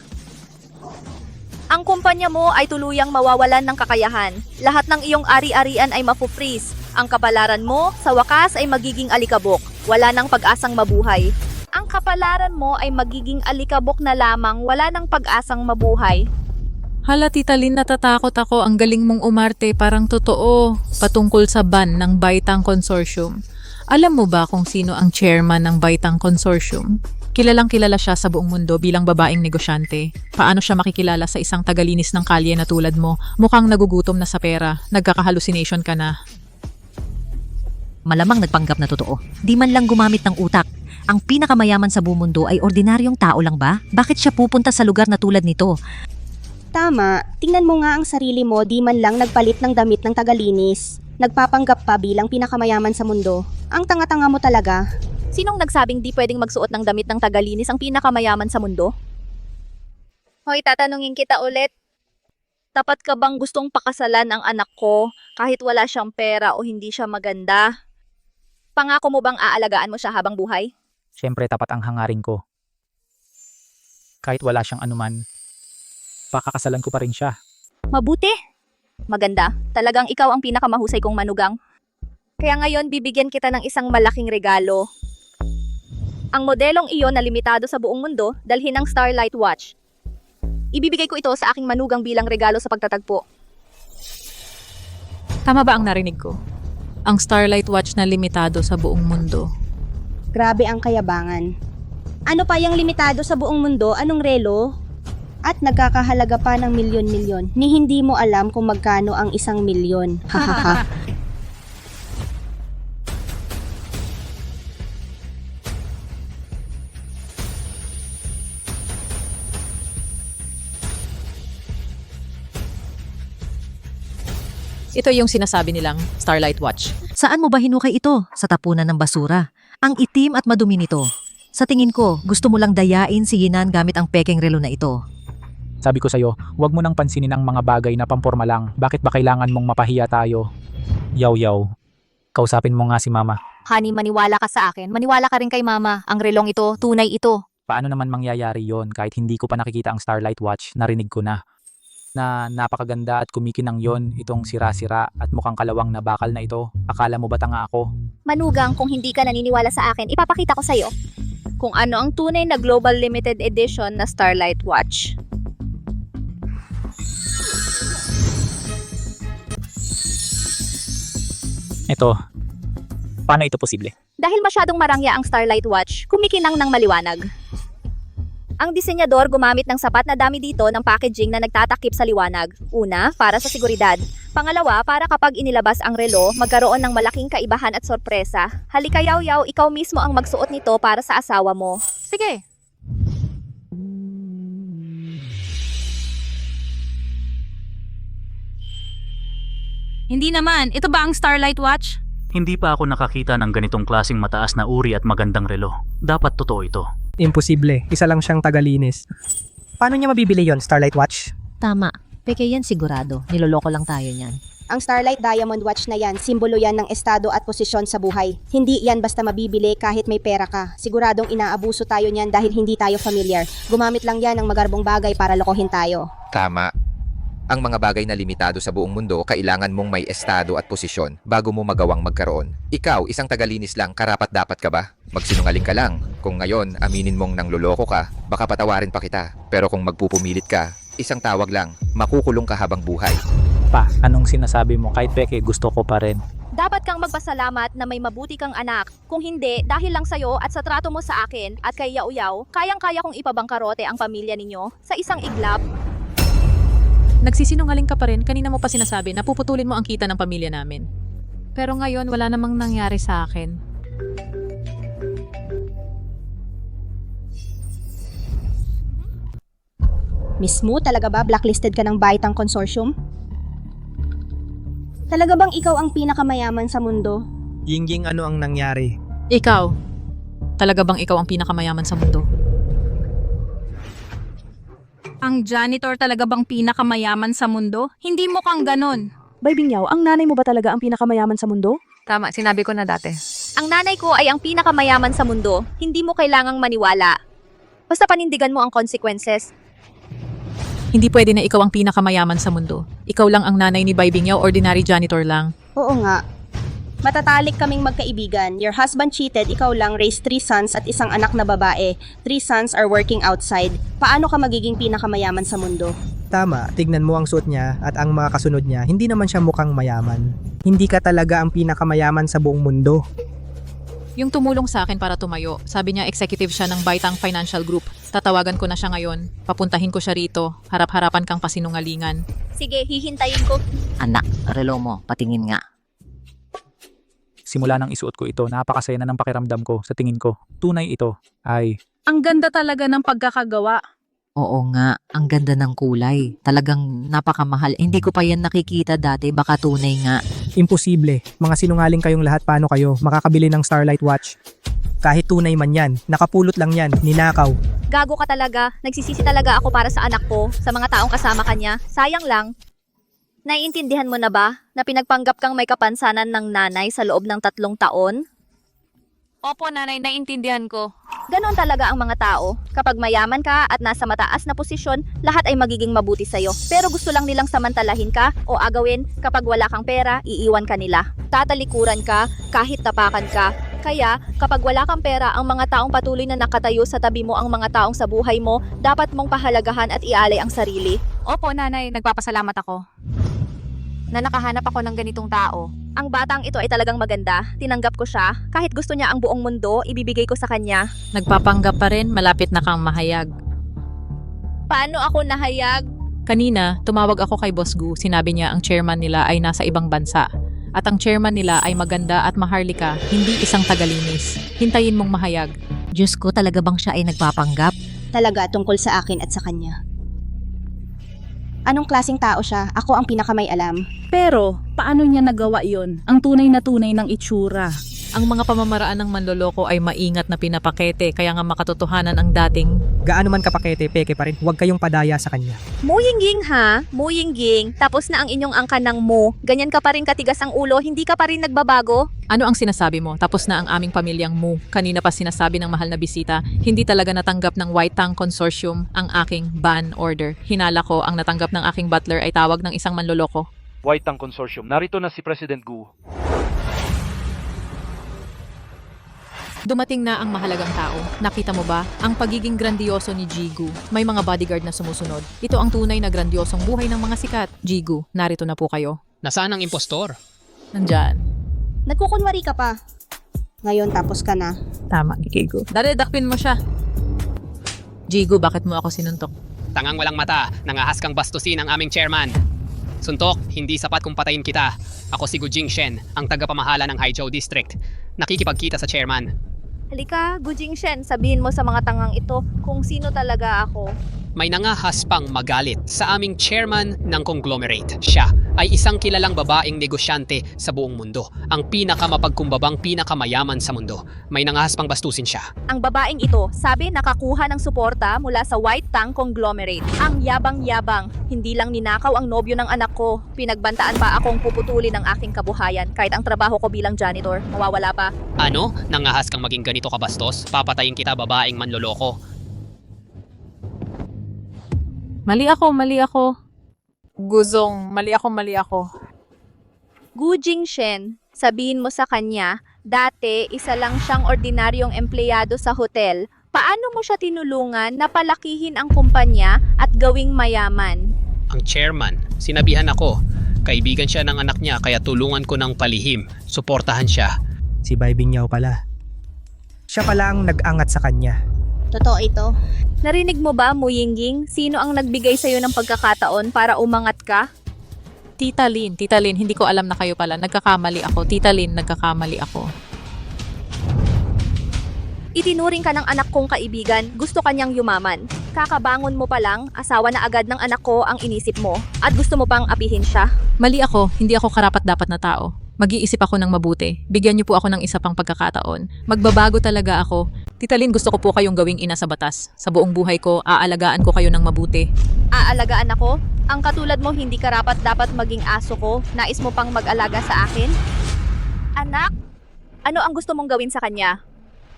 Ang kumpanya mo ay tuluyang mawawalan ng kakayahan. Lahat ng iyong ari-arian ay mafu-freeze. Ang kapalaran mo, sa wakas ay magiging alikabok. Wala nang pag-asang mabuhay. Ang kapalaran mo ay magiging alikabok na lamang, wala nang pag-asang mabuhay. Hala, Tita Lynn, natatakot ako. Ang galing mong umarte, parang totoo. Patungkol sa ban ng Baitang Consortium. Alam mo ba kung sino ang chairman ng Baitang Consortium? Kilalang kilala siya sa buong mundo bilang babaeng negosyante. Paano siya makikilala sa isang tagalinis ng kalye na tulad mo? Mukhang nagugutom na sa pera. Nagkaka-hallucination ka na. Malamang nagpanggap na totoo. Di man lang gumamit ng utak. Ang pinakamayaman sa buong mundo ay ordinaryong tao lang ba? Bakit siya pupunta sa lugar na tulad nito? Tama, tingnan mo nga ang sarili mo, di man lang nagpalit ng damit ng tagalinis. Nagpapanggap pa bilang pinakamayaman sa mundo. Ang tanga-tanga mo talaga. Sinong nagsabing di pwedeng magsuot ng damit ng tagalinis ang pinakamayaman sa mundo? Hoy, tatanungin kita ulit. Tapat ka bang gustong pakasalan ang anak ko kahit wala siyang pera o hindi siya maganda? Pangako mo bang aalagaan mo siya habang buhay? Siyempre tapat ang hangarin ko. Kahit wala siyang anuman, pakakasalan ko pa rin siya. Mabuti. Maganda. Talagang ikaw ang pinakamahusay kong manugang. Kaya ngayon bibigyan kita ng isang malaking regalo. Ang modelong iyon na limitado sa buong mundo, dalhin ng Starlight Watch. Ibibigay ko ito sa aking manugang bilang regalo sa pagtatagpo. Tama ba ang narinig ko? Ang Starlight Watch na limitado sa buong mundo. Grabe ang kayabangan. Ano pa yung limitado sa buong mundo? Anong relo? At nagkakahalaga pa ng milyon-milyon. Ni hindi mo alam kung magkano ang 1 milyon. Hahaha. Ito yung sinasabi nilang Starlight Watch. Saan mo ba hinukay ito? Sa tapunan ng basura. Ang itim at madumi nito. Sa tingin ko, gusto mo lang dayain si Yinan gamit ang pekeng relo na ito. Sabi ko sa'yo, huwag mo nang pansinin ang mga bagay na pamporma lang. Bakit ba kailangan mong mapahiya tayo? Yaw yaw. Kausapin mo nga si Mama. Honey, maniwala ka sa akin. Maniwala ka rin kay Mama. Ang relong ito, tunay ito. Paano naman mangyayari yon kahit hindi ko pa nakikita ang Starlight Watch, narinig ko na. Na napakaganda at kumikinang yon itong sira-sira at mukhang kalawang na bakal na ito. Akala mo ba tanga ako? Manugang, kung hindi ka naniniwala sa akin, ipapakita ko sa'yo kung ano ang tunay na Global Limited Edition na Starlight Watch. Ito, paano ito posible? Dahil masyadong marangya ang Starlight Watch, kumikinang ng maliwanag. Ang disenyador gumamit ng sapat na dami dito ng packaging na nagtatakip sa liwanag. Una, para sa seguridad. Pangalawa, para kapag inilabas ang relo, magkaroon ng malaking kaibahan at sorpresa. Halika yaw-yaw, ikaw mismo ang magsuot nito para sa asawa mo. Sige. Hindi naman. Ito ba ang Starlight Watch? Hindi pa ako nakakita ng ganitong klaseng mataas na uri at magandang relo. Dapat totoo ito. Imposible. Isa lang siyang tagalinis. Paano niya mabibili yon, Starlight Watch? Tama. Peke yan sigurado. Niloloko lang tayo niyan. Ang Starlight Diamond Watch na yan, simbolo yan ng estado at posisyon sa buhay. Hindi yan basta mabibili kahit may pera ka. Siguradong inaabuso tayo niyan dahil hindi tayo familiar. Gumamit lang yan ng magarbong bagay para lokohin tayo. Tama. Ang mga bagay na limitado sa buong mundo, kailangan mong may estado at posisyon bago mo magawang magkaroon. Ikaw, isang tagalinis lang, karapat-dapat ka ba? Magsinungaling ka lang. Kung ngayon, aminin mong nangloloko ka, baka patawarin pa kita. Pero kung magpupumilit ka, isang tawag lang, makukulong ka habang buhay. Pa, anong sinasabi mo? Kahit peke, gusto ko pa rin. Dapat kang magpasalamat na may mabuti kang anak. Kung hindi, dahil lang sa'yo at sa trato mo sa akin at kay Yaw-Yaw, kayang-kaya kong ipabangkarote ang pamilya ninyo sa isang iglap. Nagsisinungaling ka pa rin, kanina mo pa sinasabi na puputulin mo ang kita ng pamilya namin. Pero ngayon, wala namang nangyari sa akin. Mismo, talaga ba blacklisted ka ng Baitang Consortium? Talaga bang ikaw ang pinakamayaman sa mundo? Yingying, ano ang nangyari? Ikaw, talaga bang ikaw ang pinakamayaman sa mundo? Ang janitor talaga bang pinakamayaman sa mundo? Hindi mo kang ganon. Bay Bingyaw, ang nanay mo ba talaga ang pinakamayaman sa mundo? Tama, sinabi ko na dati. Ang nanay ko ay ang pinakamayaman sa mundo. Hindi mo kailangang maniwala. Basta panindigan mo ang consequences. Hindi pwede na ikaw ang pinakamayaman sa mundo. Ikaw lang ang nanay ni Bay Bingyaw, ordinary janitor lang. Oo nga. Matatalik kaming magkaibigan. Your husband cheated, ikaw lang raised 3 sons at isang anak na babae. 3 sons are working outside. Paano ka magiging pinakamayaman sa mundo? Tama, tignan mo ang suot niya at ang mga kasunod niya, hindi naman siya mukhang mayaman. Hindi ka talaga ang pinakamayaman sa buong mundo. Yung tumulong sa akin para tumayo, sabi niya executive siya ng Baitang Financial Group. Tatawagan ko na siya ngayon. Papuntahin ko siya rito. Harap-harapan kang pasinungalingan. Sige, hihintayin ko. Anak, relo mo, patingin nga. Simula nang isuot ko ito, napakasaya na ng pakiramdam ko. Sa tingin ko, tunay ito ay... Ang ganda talaga ng pagkakagawa. Oo nga, ang ganda ng kulay. Talagang napakamahal. Hindi ko pa yan nakikita dati, baka tunay nga. Imposible. Mga sinungaling kayong lahat, paano kayo makakabili ng Starlight Watch? Kahit tunay man yan, nakapulot lang yan, ninakaw. Gago ka talaga. Nagsisisi talaga ako para sa anak ko, sa mga taong kasama kanya. Sayang lang. Naiintindihan mo na ba na pinagpanggap kang may kapansanan ng nanay sa loob ng 3 taon? Opo, nanay, naiintindihan ko. Ganon talaga ang mga tao. Kapag mayaman ka at nasa mataas na posisyon, lahat ay magiging mabuti sa'yo. Pero gusto lang nilang samantalahin ka o agawin kapag wala kang pera, iiwan ka nila. Tatalikuran ka kahit tapakan ka. Kaya, kapag wala kang pera, ang mga taong patuloy na nakatayo sa tabi mo, ang mga taong sa buhay mo, dapat mong pahalagahan at ialay ang sarili. Opo, nanay, nagpapasalamat ako na nakahanap ako ng ganitong tao. Ang batang ito ay talagang maganda. Tinanggap ko siya. Kahit gusto niya ang buong mundo, ibibigay ko sa kanya. Nagpapanggap pa rin, malapit na kang mahayag. Paano ako nahayag? Kanina, tumawag ako kay Boss Gu. Sinabi niya ang chairman nila ay nasa ibang bansa. At ang chairman nila ay maganda at maharlika, hindi isang tagalinis. Hintayin mong mahayag. Diyos ko, talaga bang siya ay nagpapanggap? Talaga tungkol sa akin at sa kanya. Anong klaseng tao siya? Ako ang pinakamay alam. Pero, paano niya nagawa yon? Ang tunay na tunay ng itsura. Ang mga pamamaraan ng manloloko ay maingat na pinapakete kaya nga makatotohanan ang dating. Gaano man kapakete, peke pa rin. Huwag kayong padaya sa kanya. Muyingging ha? Muyingging. Tapos na ang inyong angkan ng mo. Ganyan ka pa rin katigas ang ulo, hindi ka pa rin nagbabago? Ano ang sinasabi mo? Tapos na ang aming pamilyang Mu. Kanina pa sinasabi ng mahal na bisita, hindi talaga natanggap ng White Tang Consortium ang aking ban order. Hinala ko ang natanggap ng aking butler ay tawag ng isang manloloko. White Tang Consortium, narito na si President Gu. Dumating na ang mahalagang tao. Nakita mo ba? Ang pagiging grandioso ni Jigu. May mga bodyguard na sumusunod. Ito ang tunay na grandiosong buhay ng mga sikat. Jigu, narito na po kayo. Nasaan ang impostor? Nandyan. Nagkukunwari ka pa. Ngayon tapos ka na. Tama, Jigu. Dakpin mo siya. Jigu, bakit mo ako sinuntok? Tangang walang mata, nangahas kang bastusin ang aming chairman. Suntok, hindi sapat kung patayin kita. Ako si Gu Jingshen, ang tagapamahala ng Haizhou District. Nakikipagkita sa chairman. Halika, Gu Jingshen, sabihin mo sa mga tangang ito kung sino talaga ako. May nangahas pang magalit sa aming chairman ng conglomerate. Siya ay isang kilalang babaeng negosyante sa buong mundo. Ang pinakamapagkumbabang pinakamayaman sa mundo. May nangahas pang bastusin siya. Ang babaeng ito, sabi nakakuha ng suporta mula sa White Tang Conglomerate. Ang yabang-yabang, hindi lang ninakaw ang nobyo ng anak ko. Pinagbantaan pa akong puputulin ng aking kabuhayan kahit ang trabaho ko bilang janitor. Mawawala pa. Ano? Nangahas kang maging ganito kabastos? Papatayin kita, babaeng manloloko. Mali ako. Guzong, mali ako. Gu Jingshen, sabihin mo sa kanya, dati isa lang siyang ordinaryong empleyado sa hotel. Paano mo siya tinulungan na palakihin ang kumpanya at gawing mayaman? Ang chairman, sinabihan ako. Kaibigan siya ng anak niya kaya tulungan ko ng palihim. Suportahan siya. Si Bai Bingyao pala. Siya pala ang nag-angat sa kanya. Totoo ito. Narinig mo ba, Muyingging? Sino ang nagbigay sa'yo ng pagkakataon para umangat ka? Tita Lin, hindi ko alam na kayo pala. Nagkakamali ako. Tita Lin, nagkakamali ako. Itinuring ka ng anak kong kaibigan, gusto kanyang yumaman. Kakabangon mo pa lang, asawa na agad ng anak ko ang inisip mo, at gusto mo pang apihin siya. Mali ako, hindi ako karapat-dapat na tao. Mag-iisip ako ng mabuti. Bigyan niyo po ako ng isa pang pagkakataon. Magbabago talaga ako. Tita Lin, gusto ko po kayong gawing ina sa batas. Sa buong buhay ko, aalagaan ko kayo ng mabuti. Aalagaan ako? Ang katulad mo hindi karapat dapat maging aso ko, nais mo pang mag-alaga sa akin? Anak, ano ang gusto mong gawin sa kanya?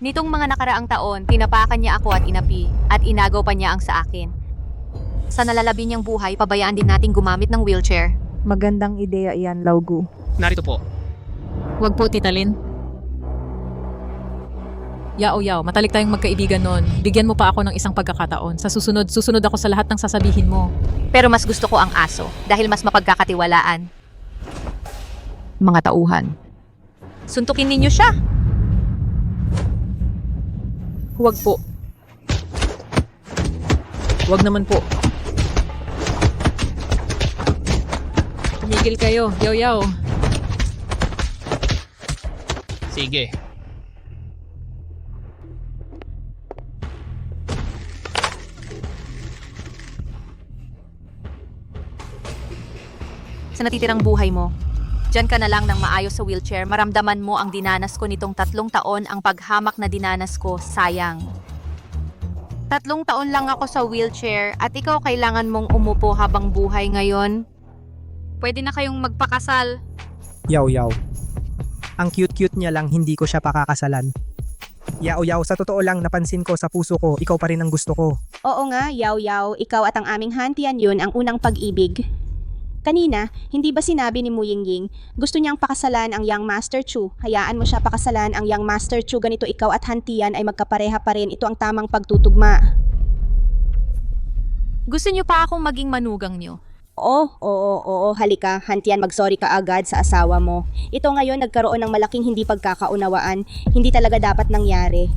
Nitong mga nakaraang taon, tinapakan niya ako at inapi, at inagaw pa niya ang sa akin. Sa nalalabi niyang buhay, pabayaan din nating gumamit ng wheelchair. Magandang ideya iyan, Laugu. Narito po. Huwag po, Tita Lin. Yao, matalik tayong magkaibigan noon. Bigyan mo pa ako ng isang pagkakataon. Sa susunod ako sa lahat ng sasabihin mo. Pero mas gusto ko ang aso, dahil mas mapagkakatiwalaan. Mga tauhan. Suntukin ninyo siya! Huwag po. Huwag naman po. Tumigil kayo, Yao. Sige. Sa natitirang buhay mo, diyan ka na lang ng maayos sa wheelchair, maramdaman mo ang dinanas ko nitong 3 taon, ang paghamak na dinanas ko, sayang. 3 taon lang ako sa wheelchair at ikaw kailangan mong umupo habang buhay ngayon. Pwede na kayong magpakasal. Yao. Ang cute-cute niya lang, hindi ko siya pakakasalan. Yao, sa totoo lang, napansin ko sa puso ko, ikaw pa rin ang gusto ko. Oo nga, Yao, ikaw at ang aming hantian yun ang unang pag-ibig. Kanina, hindi ba sinabi ni Muyingging, gusto niyang pakasalan ang Young Master Chu? Hayaan mo siya pakasalan ang Young Master Chu, ganito ikaw at hantian ay magkapareha pa rin, ito ang tamang pagtutugma. Gusto niyo pa akong maging manugang niyo? Oo, halika, hantian, mag-sorry ka agad sa asawa mo. Ito ngayon nagkaroon ng malaking hindi pagkakaunawaan, hindi talaga dapat nangyari.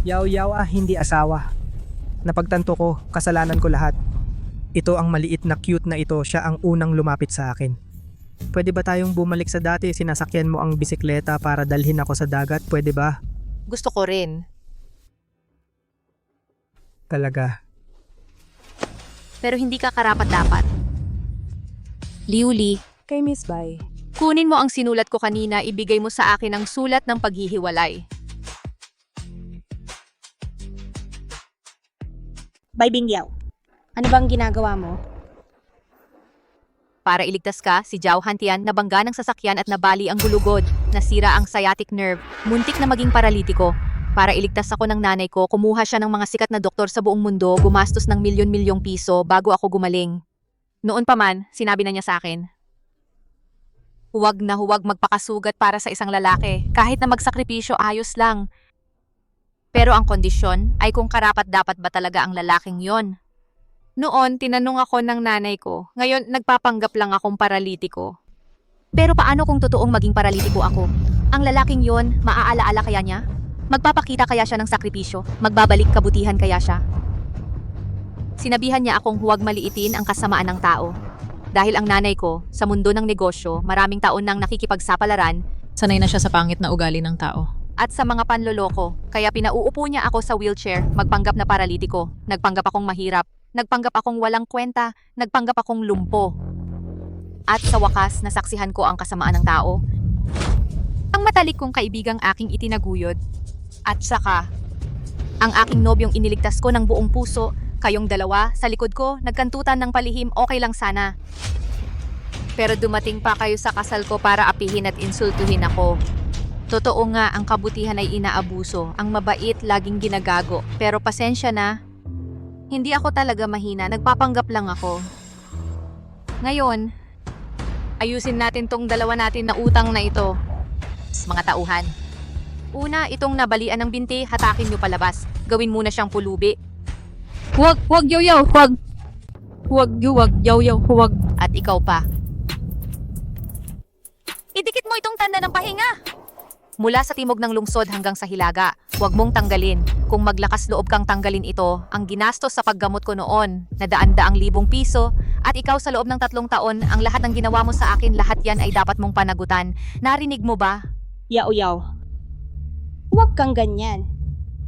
Yao, hindi asawa. Napagtanto ko, kasalanan ko lahat. Ito ang maliit na cute na ito, siya ang unang lumapit sa akin. Pwede ba tayong bumalik sa dati, sinasakyan mo ang bisikleta para dalhin ako sa dagat, pwede ba? Gusto ko rin. Talaga. Pero hindi ka karapat-dapat. Liuli. Kay Miss Bai, Kunin mo ang sinulat ko kanina, ibigay mo sa akin ang sulat ng paghihiwalay. Bay Bingyaw, ano bang ginagawa mo? Para iligtas ka, si Zhao Hantian nabangga ng sasakyan at nabali ang gulugod. Nasira ang sciatic nerve. Muntik na maging paralitiko. Para iligtas ako ng nanay ko, kumuha siya ng mga sikat na doktor sa buong mundo, gumastos ng milyon-milyong piso bago ako gumaling. Noon pa man, sinabi na niya sa akin, huwag na huwag magpakasugat para sa isang lalaki. Kahit na magsakripisyo, ayos lang. Pero ang kondisyon ay kung karapat-dapat ba talaga ang lalaking yon. Noon, tinanong ako ng nanay ko. Ngayon, nagpapanggap lang akong paralitiko. Pero paano kung totoong maging paralitiko ako? Ang lalaking yon, maaalaala kaya niya? Magpapakita kaya siya ng sakripisyo? Magbabalik kabutihan kaya siya? Sinabihan niya akong huwag maliitin ang kasamaan ng tao. Dahil ang nanay ko, sa mundo ng negosyo, maraming taon nang nakikipagsapalaran, Sanay na siya sa pangit na ugali ng tao. at sa mga panloloko, kaya pinauupo niya ako sa wheelchair, magpanggap na paralitiko, nagpanggap akong mahirap, nagpanggap akong walang kwenta, nagpanggap akong lumpo. At sa wakas, nasaksihan ko ang kasamaan ng tao. Ang matalik kong kaibigang aking itinaguyod. At saka, ang aking nobyong iniligtas ko ng buong puso, kayong dalawa, sa likod ko, nagkantutan ng palihim, okay lang sana. Pero dumating pa kayo sa kasal ko para apihin at insultuhin ako. Totoo nga, ang kabutihan ay inaabuso. Ang mabait, laging ginagago. Pero pasensya na. Hindi ako talaga mahina. Nagpapanggap lang ako. Ngayon, ayusin natin tong dalawa natin na utang na ito. Mga tauhan. Una, itong nabalian ng binti, hatakin nyo palabas. Gawin muna siyang pulubi. Huwag, yaw, huwag. Huwag, yaw, huwag. At ikaw pa. Idikit mo itong tanda ng pahinga. Mula sa timog ng lungsod hanggang sa hilaga, huwag mong tanggalin. Kung maglakas loob kang tanggalin ito, ang ginastos sa paggamot ko noon, na daan-daang libong piso, at ikaw sa loob ng 3 taon, ang lahat ng ginawa mo sa akin, lahat yan ay dapat mong panagutan. Narinig mo ba? Yaw. Huwag kang ganyan.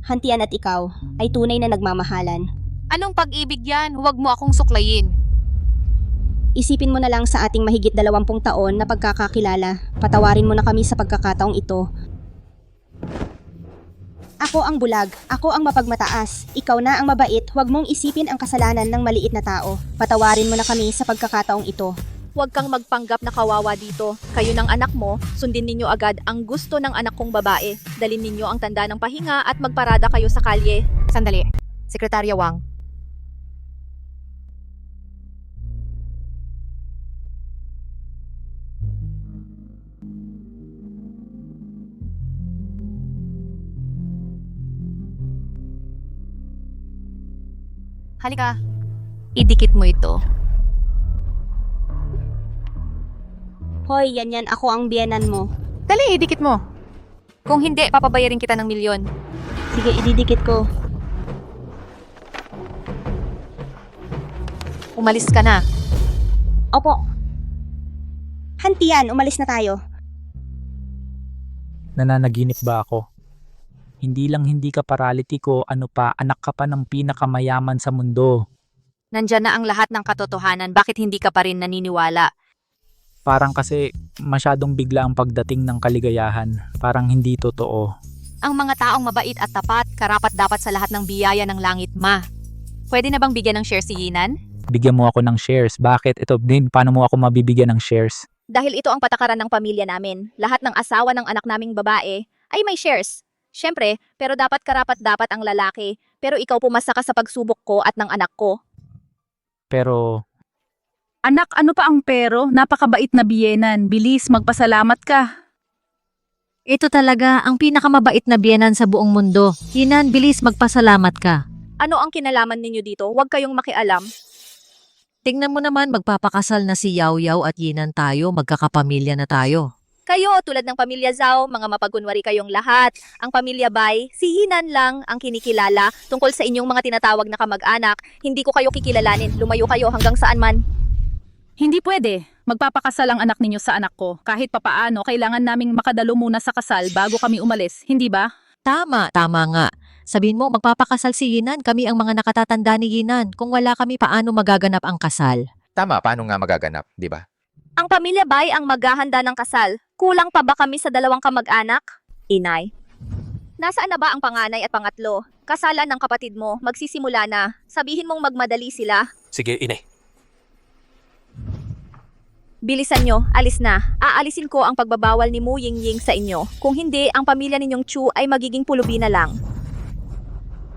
Hantian at ikaw ay tunay na nagmamahalan. Anong pag-ibig yan? Huwag mo akong suklayin. Isipin mo na lang sa ating mahigit 20 taon na pagkakakilala. Patawarin mo na kami sa pagkakataong ito. Ako ang bulag, ako ang mapagmataas. Ikaw na ang mabait, huwag mong isipin ang kasalanan ng maliit na tao. Patawarin mo na kami sa pagkakataong ito. Huwag kang magpanggap na kawawa dito. Kayo ng anak mo, sundin ninyo agad ang gusto ng anak kong babae. Dalin ninyo ang tanda ng pahinga at magparada kayo sa kalye. Sandali. Sekretarya Wang. Halika. Idikit mo ito. Hoy, yan, ako ang biyenan mo. Dali, idikit mo. Kung hindi, papabayarin kita ng milyon. Sige, ididikit ko. Umalis ka na. Opo. Hantian, umalis na tayo. Nananaginip ba ako? Hindi lang hindi ka paralitiko, ano pa, anak ka pa ng pinakamayaman sa mundo. Nandyan na ang lahat ng katotohanan. Bakit hindi ka pa rin naniniwala? Parang kasi masyadong bigla ang pagdating ng kaligayahan. Parang hindi totoo. Ang mga taong mabait at tapat, karapat-dapat sa lahat ng biyaya ng langit, ma. Pwede na bang bigyan ng share si Yinan? Bigyan mo ako ng shares. Bakit? Ito din, paano mo ako mabibigyan ng shares? Dahil ito ang patakaran ng pamilya namin. Lahat ng asawa ng anak naming babae ay may shares. Siyempre, pero dapat karapat-dapat ang lalaki. Pero ikaw pumasa ka sa pagsubok ko at ng anak ko. Pero Anak, ano pa ang pero? Napakabait na biyenan. Bilis, magpasalamat ka. Ito talaga ang pinakamabait na biyenan sa buong mundo. Yinan, bilis magpasalamat ka. Ano ang kinalaman ninyo dito? Huwag kayong makialam. Tingnan mo naman, magpapakasal na si Yaw Yaw at Yinan tayo, magkakapamilya na tayo. Kayo, tulad ng pamilya Zhao, mga mapagunwari kayong lahat. Ang pamilya Bai, si Yinan lang ang kinikilala tungkol sa inyong mga tinatawag na kamag-anak. Hindi ko kayo kikilalanin. Lumayo kayo hanggang saan man. Hindi pwede. Magpapakasal ang anak ninyo sa anak ko. Kahit papaano, kailangan naming makadalo muna sa kasal bago kami umalis. Hindi ba? Tama nga. Sabihin mo, magpapakasal si Yinan, kami ang mga nakatatanda ni Yinan. Kung wala kami, paano magaganap ang kasal? Tama, paano nga magaganap, di ba? Ang pamilya Bay ang maghahanda ng kasal. Kulang pa ba kami sa 2 kamag-anak? Inay. Nasaan na ba ang panganay at pangatlo? Kasalan ng kapatid mo, magsisimula na. Sabihin mong magmadali sila. Sige, inay. Bilisan nyo, alis na. Aalisin ko ang pagbabawal ni Mu Yingying sa inyo. Kung hindi, ang pamilya ninyong Chu ay magiging pulubi na lang.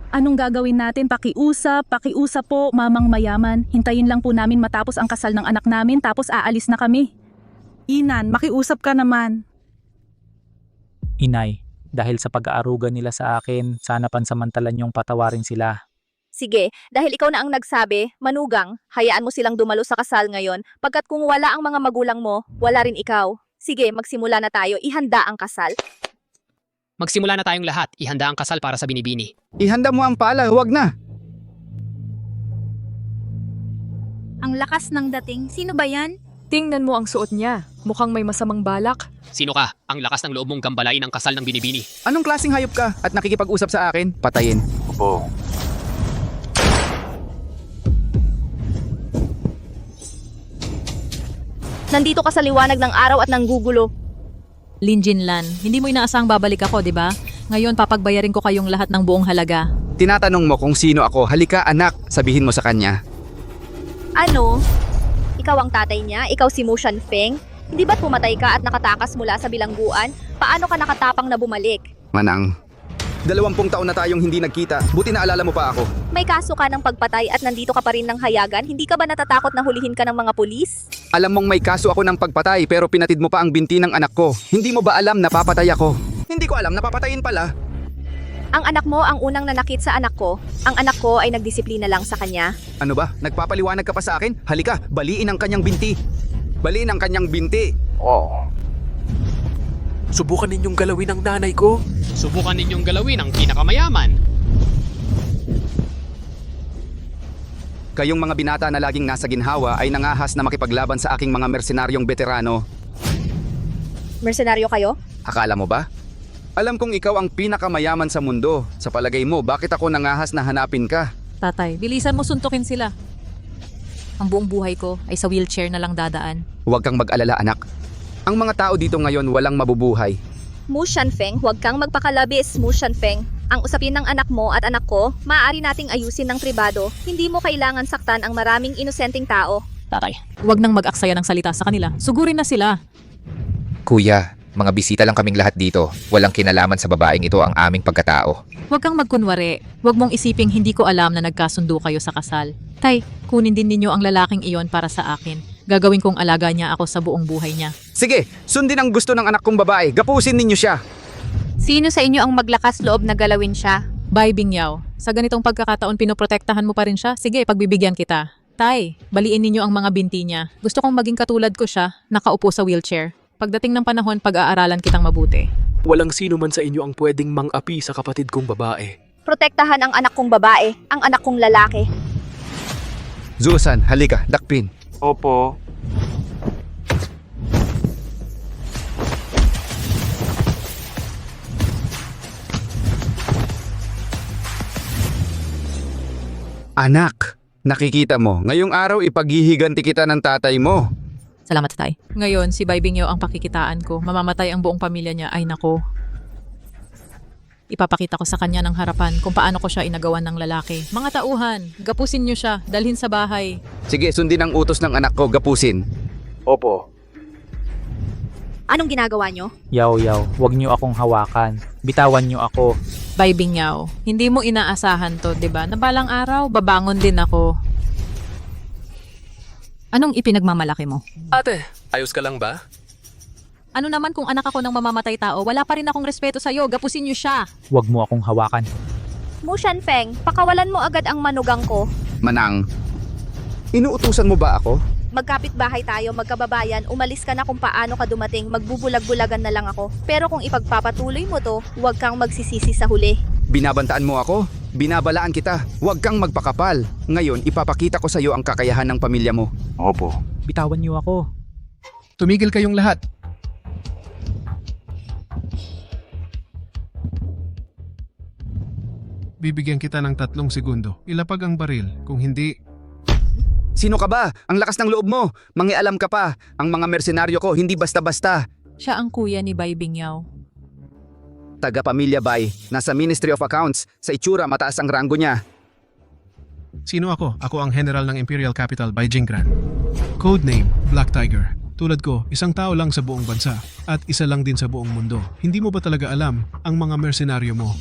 Anong gagawin natin? Pakiusap po, mamang mayaman. Hintayin lang po namin matapos ang kasal ng anak namin tapos aalis na kami. Inan, makiusap ka naman. Inay, dahil sa pag-aaruga nila sa akin, sana pansamantalan niyong patawarin sila. Sige, dahil ikaw na ang nagsabi, manugang, hayaan mo silang dumalo sa kasal ngayon, pagkat kung wala ang mga magulang mo, wala rin ikaw. Sige, magsimula na tayo, ihanda ang kasal. Magsimula na tayong lahat, ihanda ang kasal para sa binibini. Ihanda mo ang pala, huwag na. Ang lakas ng dating. Sino ba yan? Tingnan mo ang suot niya. Mukhang may masamang balak. Sino ka? Ang lakas ng loob mong gambalain ang kasal ng binibini. Anong klaseng hayop ka at nakikipag-usap sa akin? Patayin. Opo. Nandito ka sa liwanag ng araw at nanggugulo. Lin Jinlan, hindi mo inaasang babalik ako, di ba? Ngayon papagbayarin ko kayong lahat ng buong halaga. Tinatanong mo kung sino ako. Halika anak, sabihin mo sa kanya. Ano? Ikaw ang tatay niya? Ikaw si Mu Shanfeng? Hindi ba't pumatay ka at nakatakas mula sa bilangguan? Paano ka nakatapang na bumalik? Manang, 20 taon na tayong hindi nagkita. Buti na alala mo pa ako. May kaso ka ng pagpatay at nandito ka pa rin ng hayagan? Hindi ka ba natatakot na hulihin ka ng mga pulis? Alam mong may kaso ako ng pagpatay pero pinatid mo pa ang binti ng anak ko. Hindi mo ba alam na papatay ako? Hindi ko alam na papatayin pala. Ang anak mo ang unang nanakit sa anak ko. Ang anak ko ay nagdisiplina lang sa kanya. Ano ba? Nagpapaliwanag ka pa sa akin? Halika, baliin ang kanyang binti. Baliin ang kanyang binti. Oh. Subukan ninyong galawin ang nanay ko. Subukan ninyong galawin ang pinakamayaman. Kayong mga binata na laging nasa ginhawa ay nangahas na makipaglaban sa aking mga mersenaryong veterano. Mersenaryo kayo? Akala mo ba? Alam kong ikaw ang pinakamayaman sa mundo. Sa palagay mo, bakit ako nangahas na hanapin ka? Tatay, bilisan mo suntukin sila. Ang buong buhay ko ay sa wheelchair na lang dadaan. Huwag kang mag-alala anak. Ang mga tao dito ngayon walang mabubuhay. Mu Shanfeng, huwag kang magpakalabis, Mu Shanfeng. Ang usapin ng anak mo at anak ko, maaari nating ayusin ng pribado. Hindi mo kailangan saktan ang maraming inosenteng tao. Tatay, huwag nang mag-aksaya ng salita sa kanila. Sugurin na sila. Kuya, mga bisita lang kaming lahat dito. Walang kinalaman sa babaeng ito ang aming pagkatao. Huwag kang magkunwari. Huwag mong isiping hindi ko alam na nagkasundo kayo sa kasal. Tay, kunin din ninyo ang lalaking iyon para sa akin. Gagawin kong alaga niya ako sa buong buhay niya. Sige, sundin ang gusto ng anak kong babae. Gapusin ninyo siya. Sino sa inyo ang maglakas loob na galawin siya? Bye, Bingyaw. Sa ganitong pagkakataon, pinoprotektahan mo pa rin siya? Sige, pagbibigyan kita. Tay, baliin ninyo ang mga binti niya. Gusto kong maging katulad ko siya, nakaupo sa wheelchair. Pagdating ng panahon, pag-aaralan kitang mabuti. Walang sino man sa inyo ang pwedeng mang-api sa kapatid kong babae. Protektahan ang anak kong babae, ang anak kong lalaki. Zusan, halika, dakpin. Opo. Anak, nakikita mo, ngayong araw ipaghihiganti kita ng tatay mo. Salamat, Tay. Ngayon, si Bai Bingyaw ang pakikitaan ko. Mamamatay ang buong pamilya niya. Ay nako. Ipapakita ko sa kanya ng harapan kung paano ko siya inagawan ng lalaki. Mga tauhan, gapusin niyo siya, dalhin sa bahay. Sige, sundin ang utos ng anak ko, gapusin. Opo. Anong ginagawa nyo? Yaw, huwag niyo akong hawakan. Bitawan niyo ako. Bai Bingyaw, hindi mo inaasahan to, 'di ba? Na balang araw, babangon din ako. Anong ipinagmamalaki mo? Ate, ayos ka lang ba? Ano naman kung anak ako ng mamamatay tao, wala pa rin akong respeto sa'yo, gapusin niyo siya. Huwag mo akong hawakan. Mu Shanfeng, pakawalan mo agad ang manugang ko. Manang, inuutusan mo ba ako? Magkapit bahay tayo, magkababayan, umalis ka na kung paano ka dumating, magbubulag-bulagan na lang ako. Pero kung ipagpapatuloy mo to, huwag kang magsisisi sa huli. Binabantaan mo ako? Binabalaan kita. Huwag kang magpakapal. Ngayon, ipapakita ko sa iyo ang kakayahan ng pamilya mo. Opo. Bitawan niyo ako. Tumigil kayong lahat. Bibigyan kita ng 3 segundo. Ilapag ang baril. Kung hindi, Sino ka ba? Ang lakas ng loob mo. Mangialam ka pa. Ang mga mersenaryo ko hindi basta-basta. Siya ang kuya ni Bai Bingyao. Taga-pamilya Bai. Nasa Ministry of Accounts. Sa itsura, mataas ang ranggo niya. Sino ako? Ako ang General ng Imperial Capital by Jingran. Codename, Black Tiger. Tulad ko, isang tao lang sa buong bansa at isa lang din sa buong mundo. Hindi mo ba talaga alam ang mga mersenaryo mo?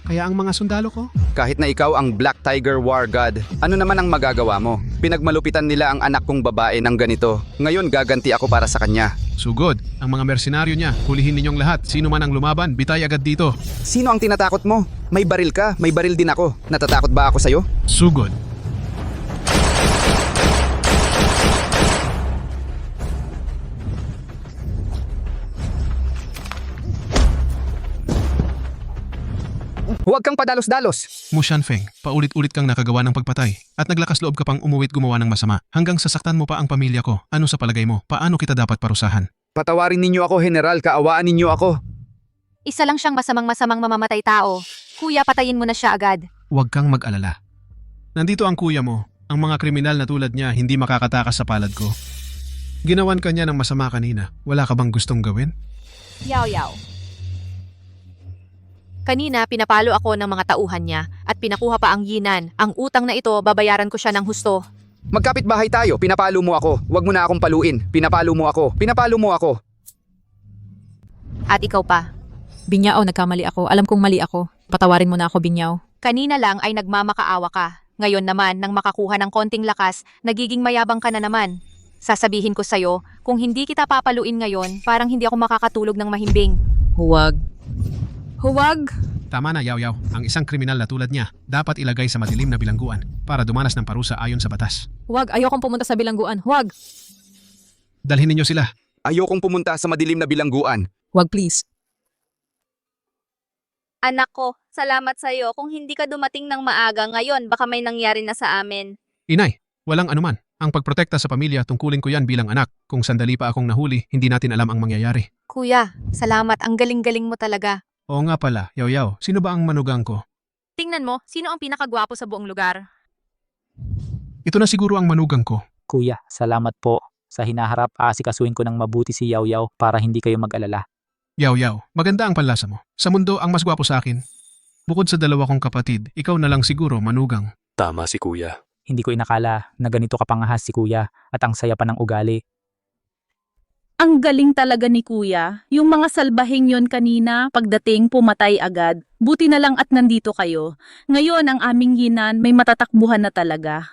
Kaya ang mga sundalo ko? Kahit na ikaw ang Black Tiger War God, ano naman ang magagawa mo? Pinagmalupitan nila ang anak kong babae ng ganito. Ngayon gaganti ako para sa kanya. Sugod, ang mga mersenaryo niya, hulihin ninyong lahat. Sino man ang lumaban, bitay agad dito. Sino ang tinatakot mo? May baril ka, may baril din ako. Natatakot ba ako sa'yo? Sugod. Huwag kang padalos-dalos. Mu Shanfeng, paulit-ulit kang nakagawa ng pagpatay at naglakas loob ka pang umuwit gumawa ng masama hanggang sasaktan mo pa ang pamilya ko. Ano sa palagay mo? Paano kita dapat parusahan? Patawarin ninyo ako, General. Kaawaan ninyo ako. Isa lang siyang masamang mamamatay tao. Kuya, patayin mo na siya agad. Huwag kang mag-alala. Nandito ang kuya mo. Ang mga kriminal na tulad niya hindi makakatakas sa palad ko. Ginawan ka niya ng masama kanina. Wala ka bang gustong gawin? Yaw. Kanina, pinapalo ako ng mga tauhan niya at pinakuha pa ang yinan. Ang utang na ito, babayaran ko siya ng husto. Magkapit bahay tayo. Pinapalo mo ako. Huwag mo na akong paluin. Pinapalo mo ako. Pinapalo mo ako. At ikaw pa. Bingyao, nagkamali ako. Alam kong mali ako. Patawarin mo na ako, Bingyao. Kanina lang ay nagmamakaawa ka. Ngayon naman, nang makakuha ng konting lakas, nagiging mayabang ka na naman. Sasabihin ko sa'yo, kung hindi kita papaluin ngayon, parang hindi ako makakatulog ng mahimbing. Huwag. Tama na, Yaw. Ang isang kriminal na tulad niya, dapat ilagay sa madilim na bilangguan para dumanas ng parusa ayon sa batas. Huwag, ayokong pumunta sa bilangguan. Huwag. Dalhin ninyo sila. Ayokong pumunta sa madilim na bilangguan. Huwag, please. Anak ko, salamat sa'yo. Kung hindi ka dumating ng maaga ngayon, baka may nangyari na sa amin. Inay, walang anuman. Ang pagprotekta sa pamilya, tungkulin ko yan bilang anak. Kung sandali pa akong nahuli, hindi natin alam ang mangyayari. Kuya, salamat. Ang galing-galing mo talaga. Oo nga pala, Yaw. Sino ba ang manugang ko? Tingnan mo, sino ang pinakagwapo sa buong lugar? Ito na siguro ang manugang ko. Kuya, salamat po. Sa hinaharap, aasikasuhin ko ng mabuti si Yaw para hindi kayo mag-alala. Yaw, maganda ang panlasa mo. Sa mundo, ang mas gwapo sa akin. Bukod sa dalawa kong kapatid, ikaw na lang siguro manugang. Tama si kuya. Hindi ko inakala na ganito kapangahas si kuya at ang saya pa ng ugali. Ang galing talaga ni Kuya. Yung mga salbahing yon kanina, pagdating pumatay agad. Buti na lang at nandito kayo. Ngayon ang aming yinan may matatakbuhan na talaga.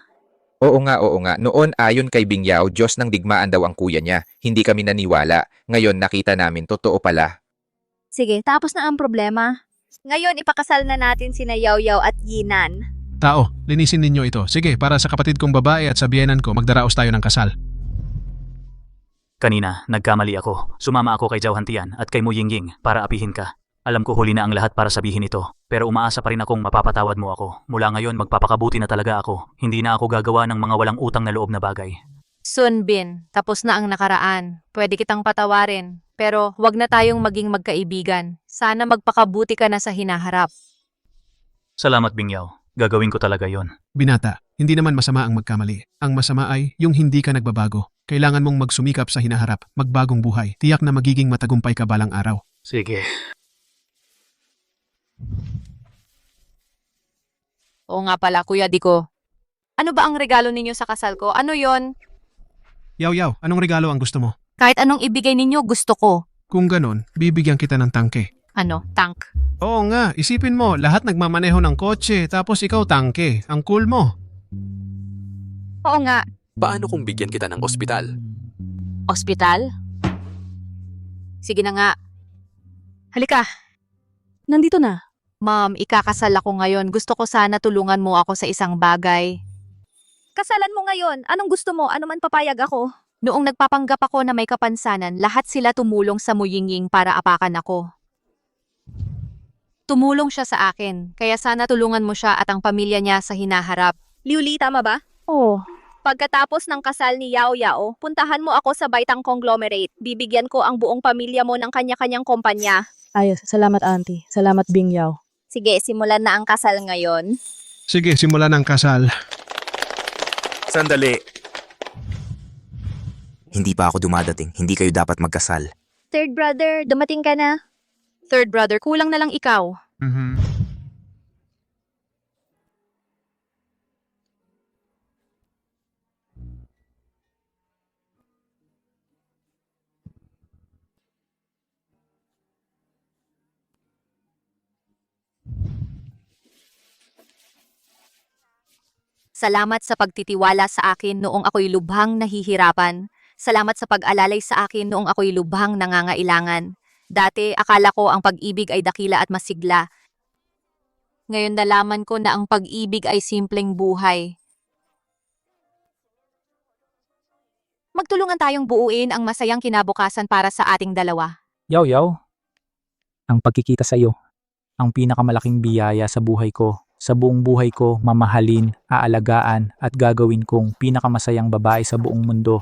Oo nga. Noon ayon kay Bingyao, Diyos ng digmaan daw ang kuya niya. Hindi kami naniwala. Ngayon nakita namin, totoo pala. Sige, tapos na ang problema. Ngayon, ipakasal na natin sina Yaw at Yinan. Tao, linisin ninyo ito. Sige, para sa kapatid kong babae at sa biyenan ko, magdaraos tayo ng kasal. Kanina, nagkamali ako. Sumama ako kay Zhao Hantian at kay Mu Yingying para apihin ka. Alam ko huli na ang lahat para sabihin ito, pero umaasa pa rin akong mapapatawad mo ako. Mula ngayon, magpapakabuti na talaga ako. Hindi na ako gagawa ng mga walang utang na loob na bagay. Sun Bin, tapos na ang nakaraan. Pwede kitang patawarin, pero huwag na tayong maging magkaibigan. Sana magpakabuti ka na sa hinaharap. Salamat, Bingyao. Gagawin ko talaga yon. Binata, hindi naman masama ang magkamali. Ang masama ay yung hindi ka nagbabago. Kailangan mong magsumikap sa hinaharap, magbagong buhay. Tiyak na magiging matagumpay ka balang araw. Sige. Oo nga pala, Kuya Diko. Ano ba ang regalo ninyo sa kasal ko? Ano yon? Yaw, anong regalo ang gusto mo? Kahit anong ibigay ninyo, gusto ko. Kung ganon, bibigyan kita ng tangke. Ano? Tank. Oo nga, isipin mo, lahat nagmamaneho ng kotse, tapos ikaw tangke. Ang cool mo. Oo nga. Paano kung bigyan kita ng ospital? Ospital? Sige na nga. Halika. Nandito na. Ma'am, ikakasal ako ngayon. Gusto ko sana tulungan mo ako sa isang bagay. Kasalan mo ngayon. Anong gusto mo? Ano man papayag ako? Noong nagpapanggap ako na may kapansanan, lahat sila tumulong sa Muyinging para apakan ako. Tumulong siya sa akin, kaya sana tulungan mo siya at ang pamilya niya sa hinaharap. Liuli, tama ba? Oo. Pagkatapos ng kasal ni Yao, puntahan mo ako sa Baitang Conglomerate. Bibigyan ko ang buong pamilya mo ng kanya-kanyang kumpanya. Ayos, salamat auntie. Salamat Bingyao. Sige, simulan na ang kasal ngayon. Sige, simulan ang kasal. Sandali. Hindi pa ako dumadating. Hindi kayo dapat magkasal. Third brother, dumating ka na. Third brother, kulang na lang ikaw. Salamat sa pagtitiwala sa akin noong ako'y lubhang nahihirapan. Salamat sa pag-alalay sa akin noong ako'y lubhang nangangailangan. Dati, akala ko ang pag-ibig ay dakila at masigla. Ngayon nalaman ko na ang pag-ibig ay simpleng buhay. Magtulungan tayong buuin ang masayang kinabukasan para sa ating dalawa. Yaw. Ang pagkikita sa iyo, ang pinakamalaking biyaya sa buhay ko. Sa buong buhay ko, mamahalin, aalagaan at gagawin kong pinakamasayang babae sa buong mundo.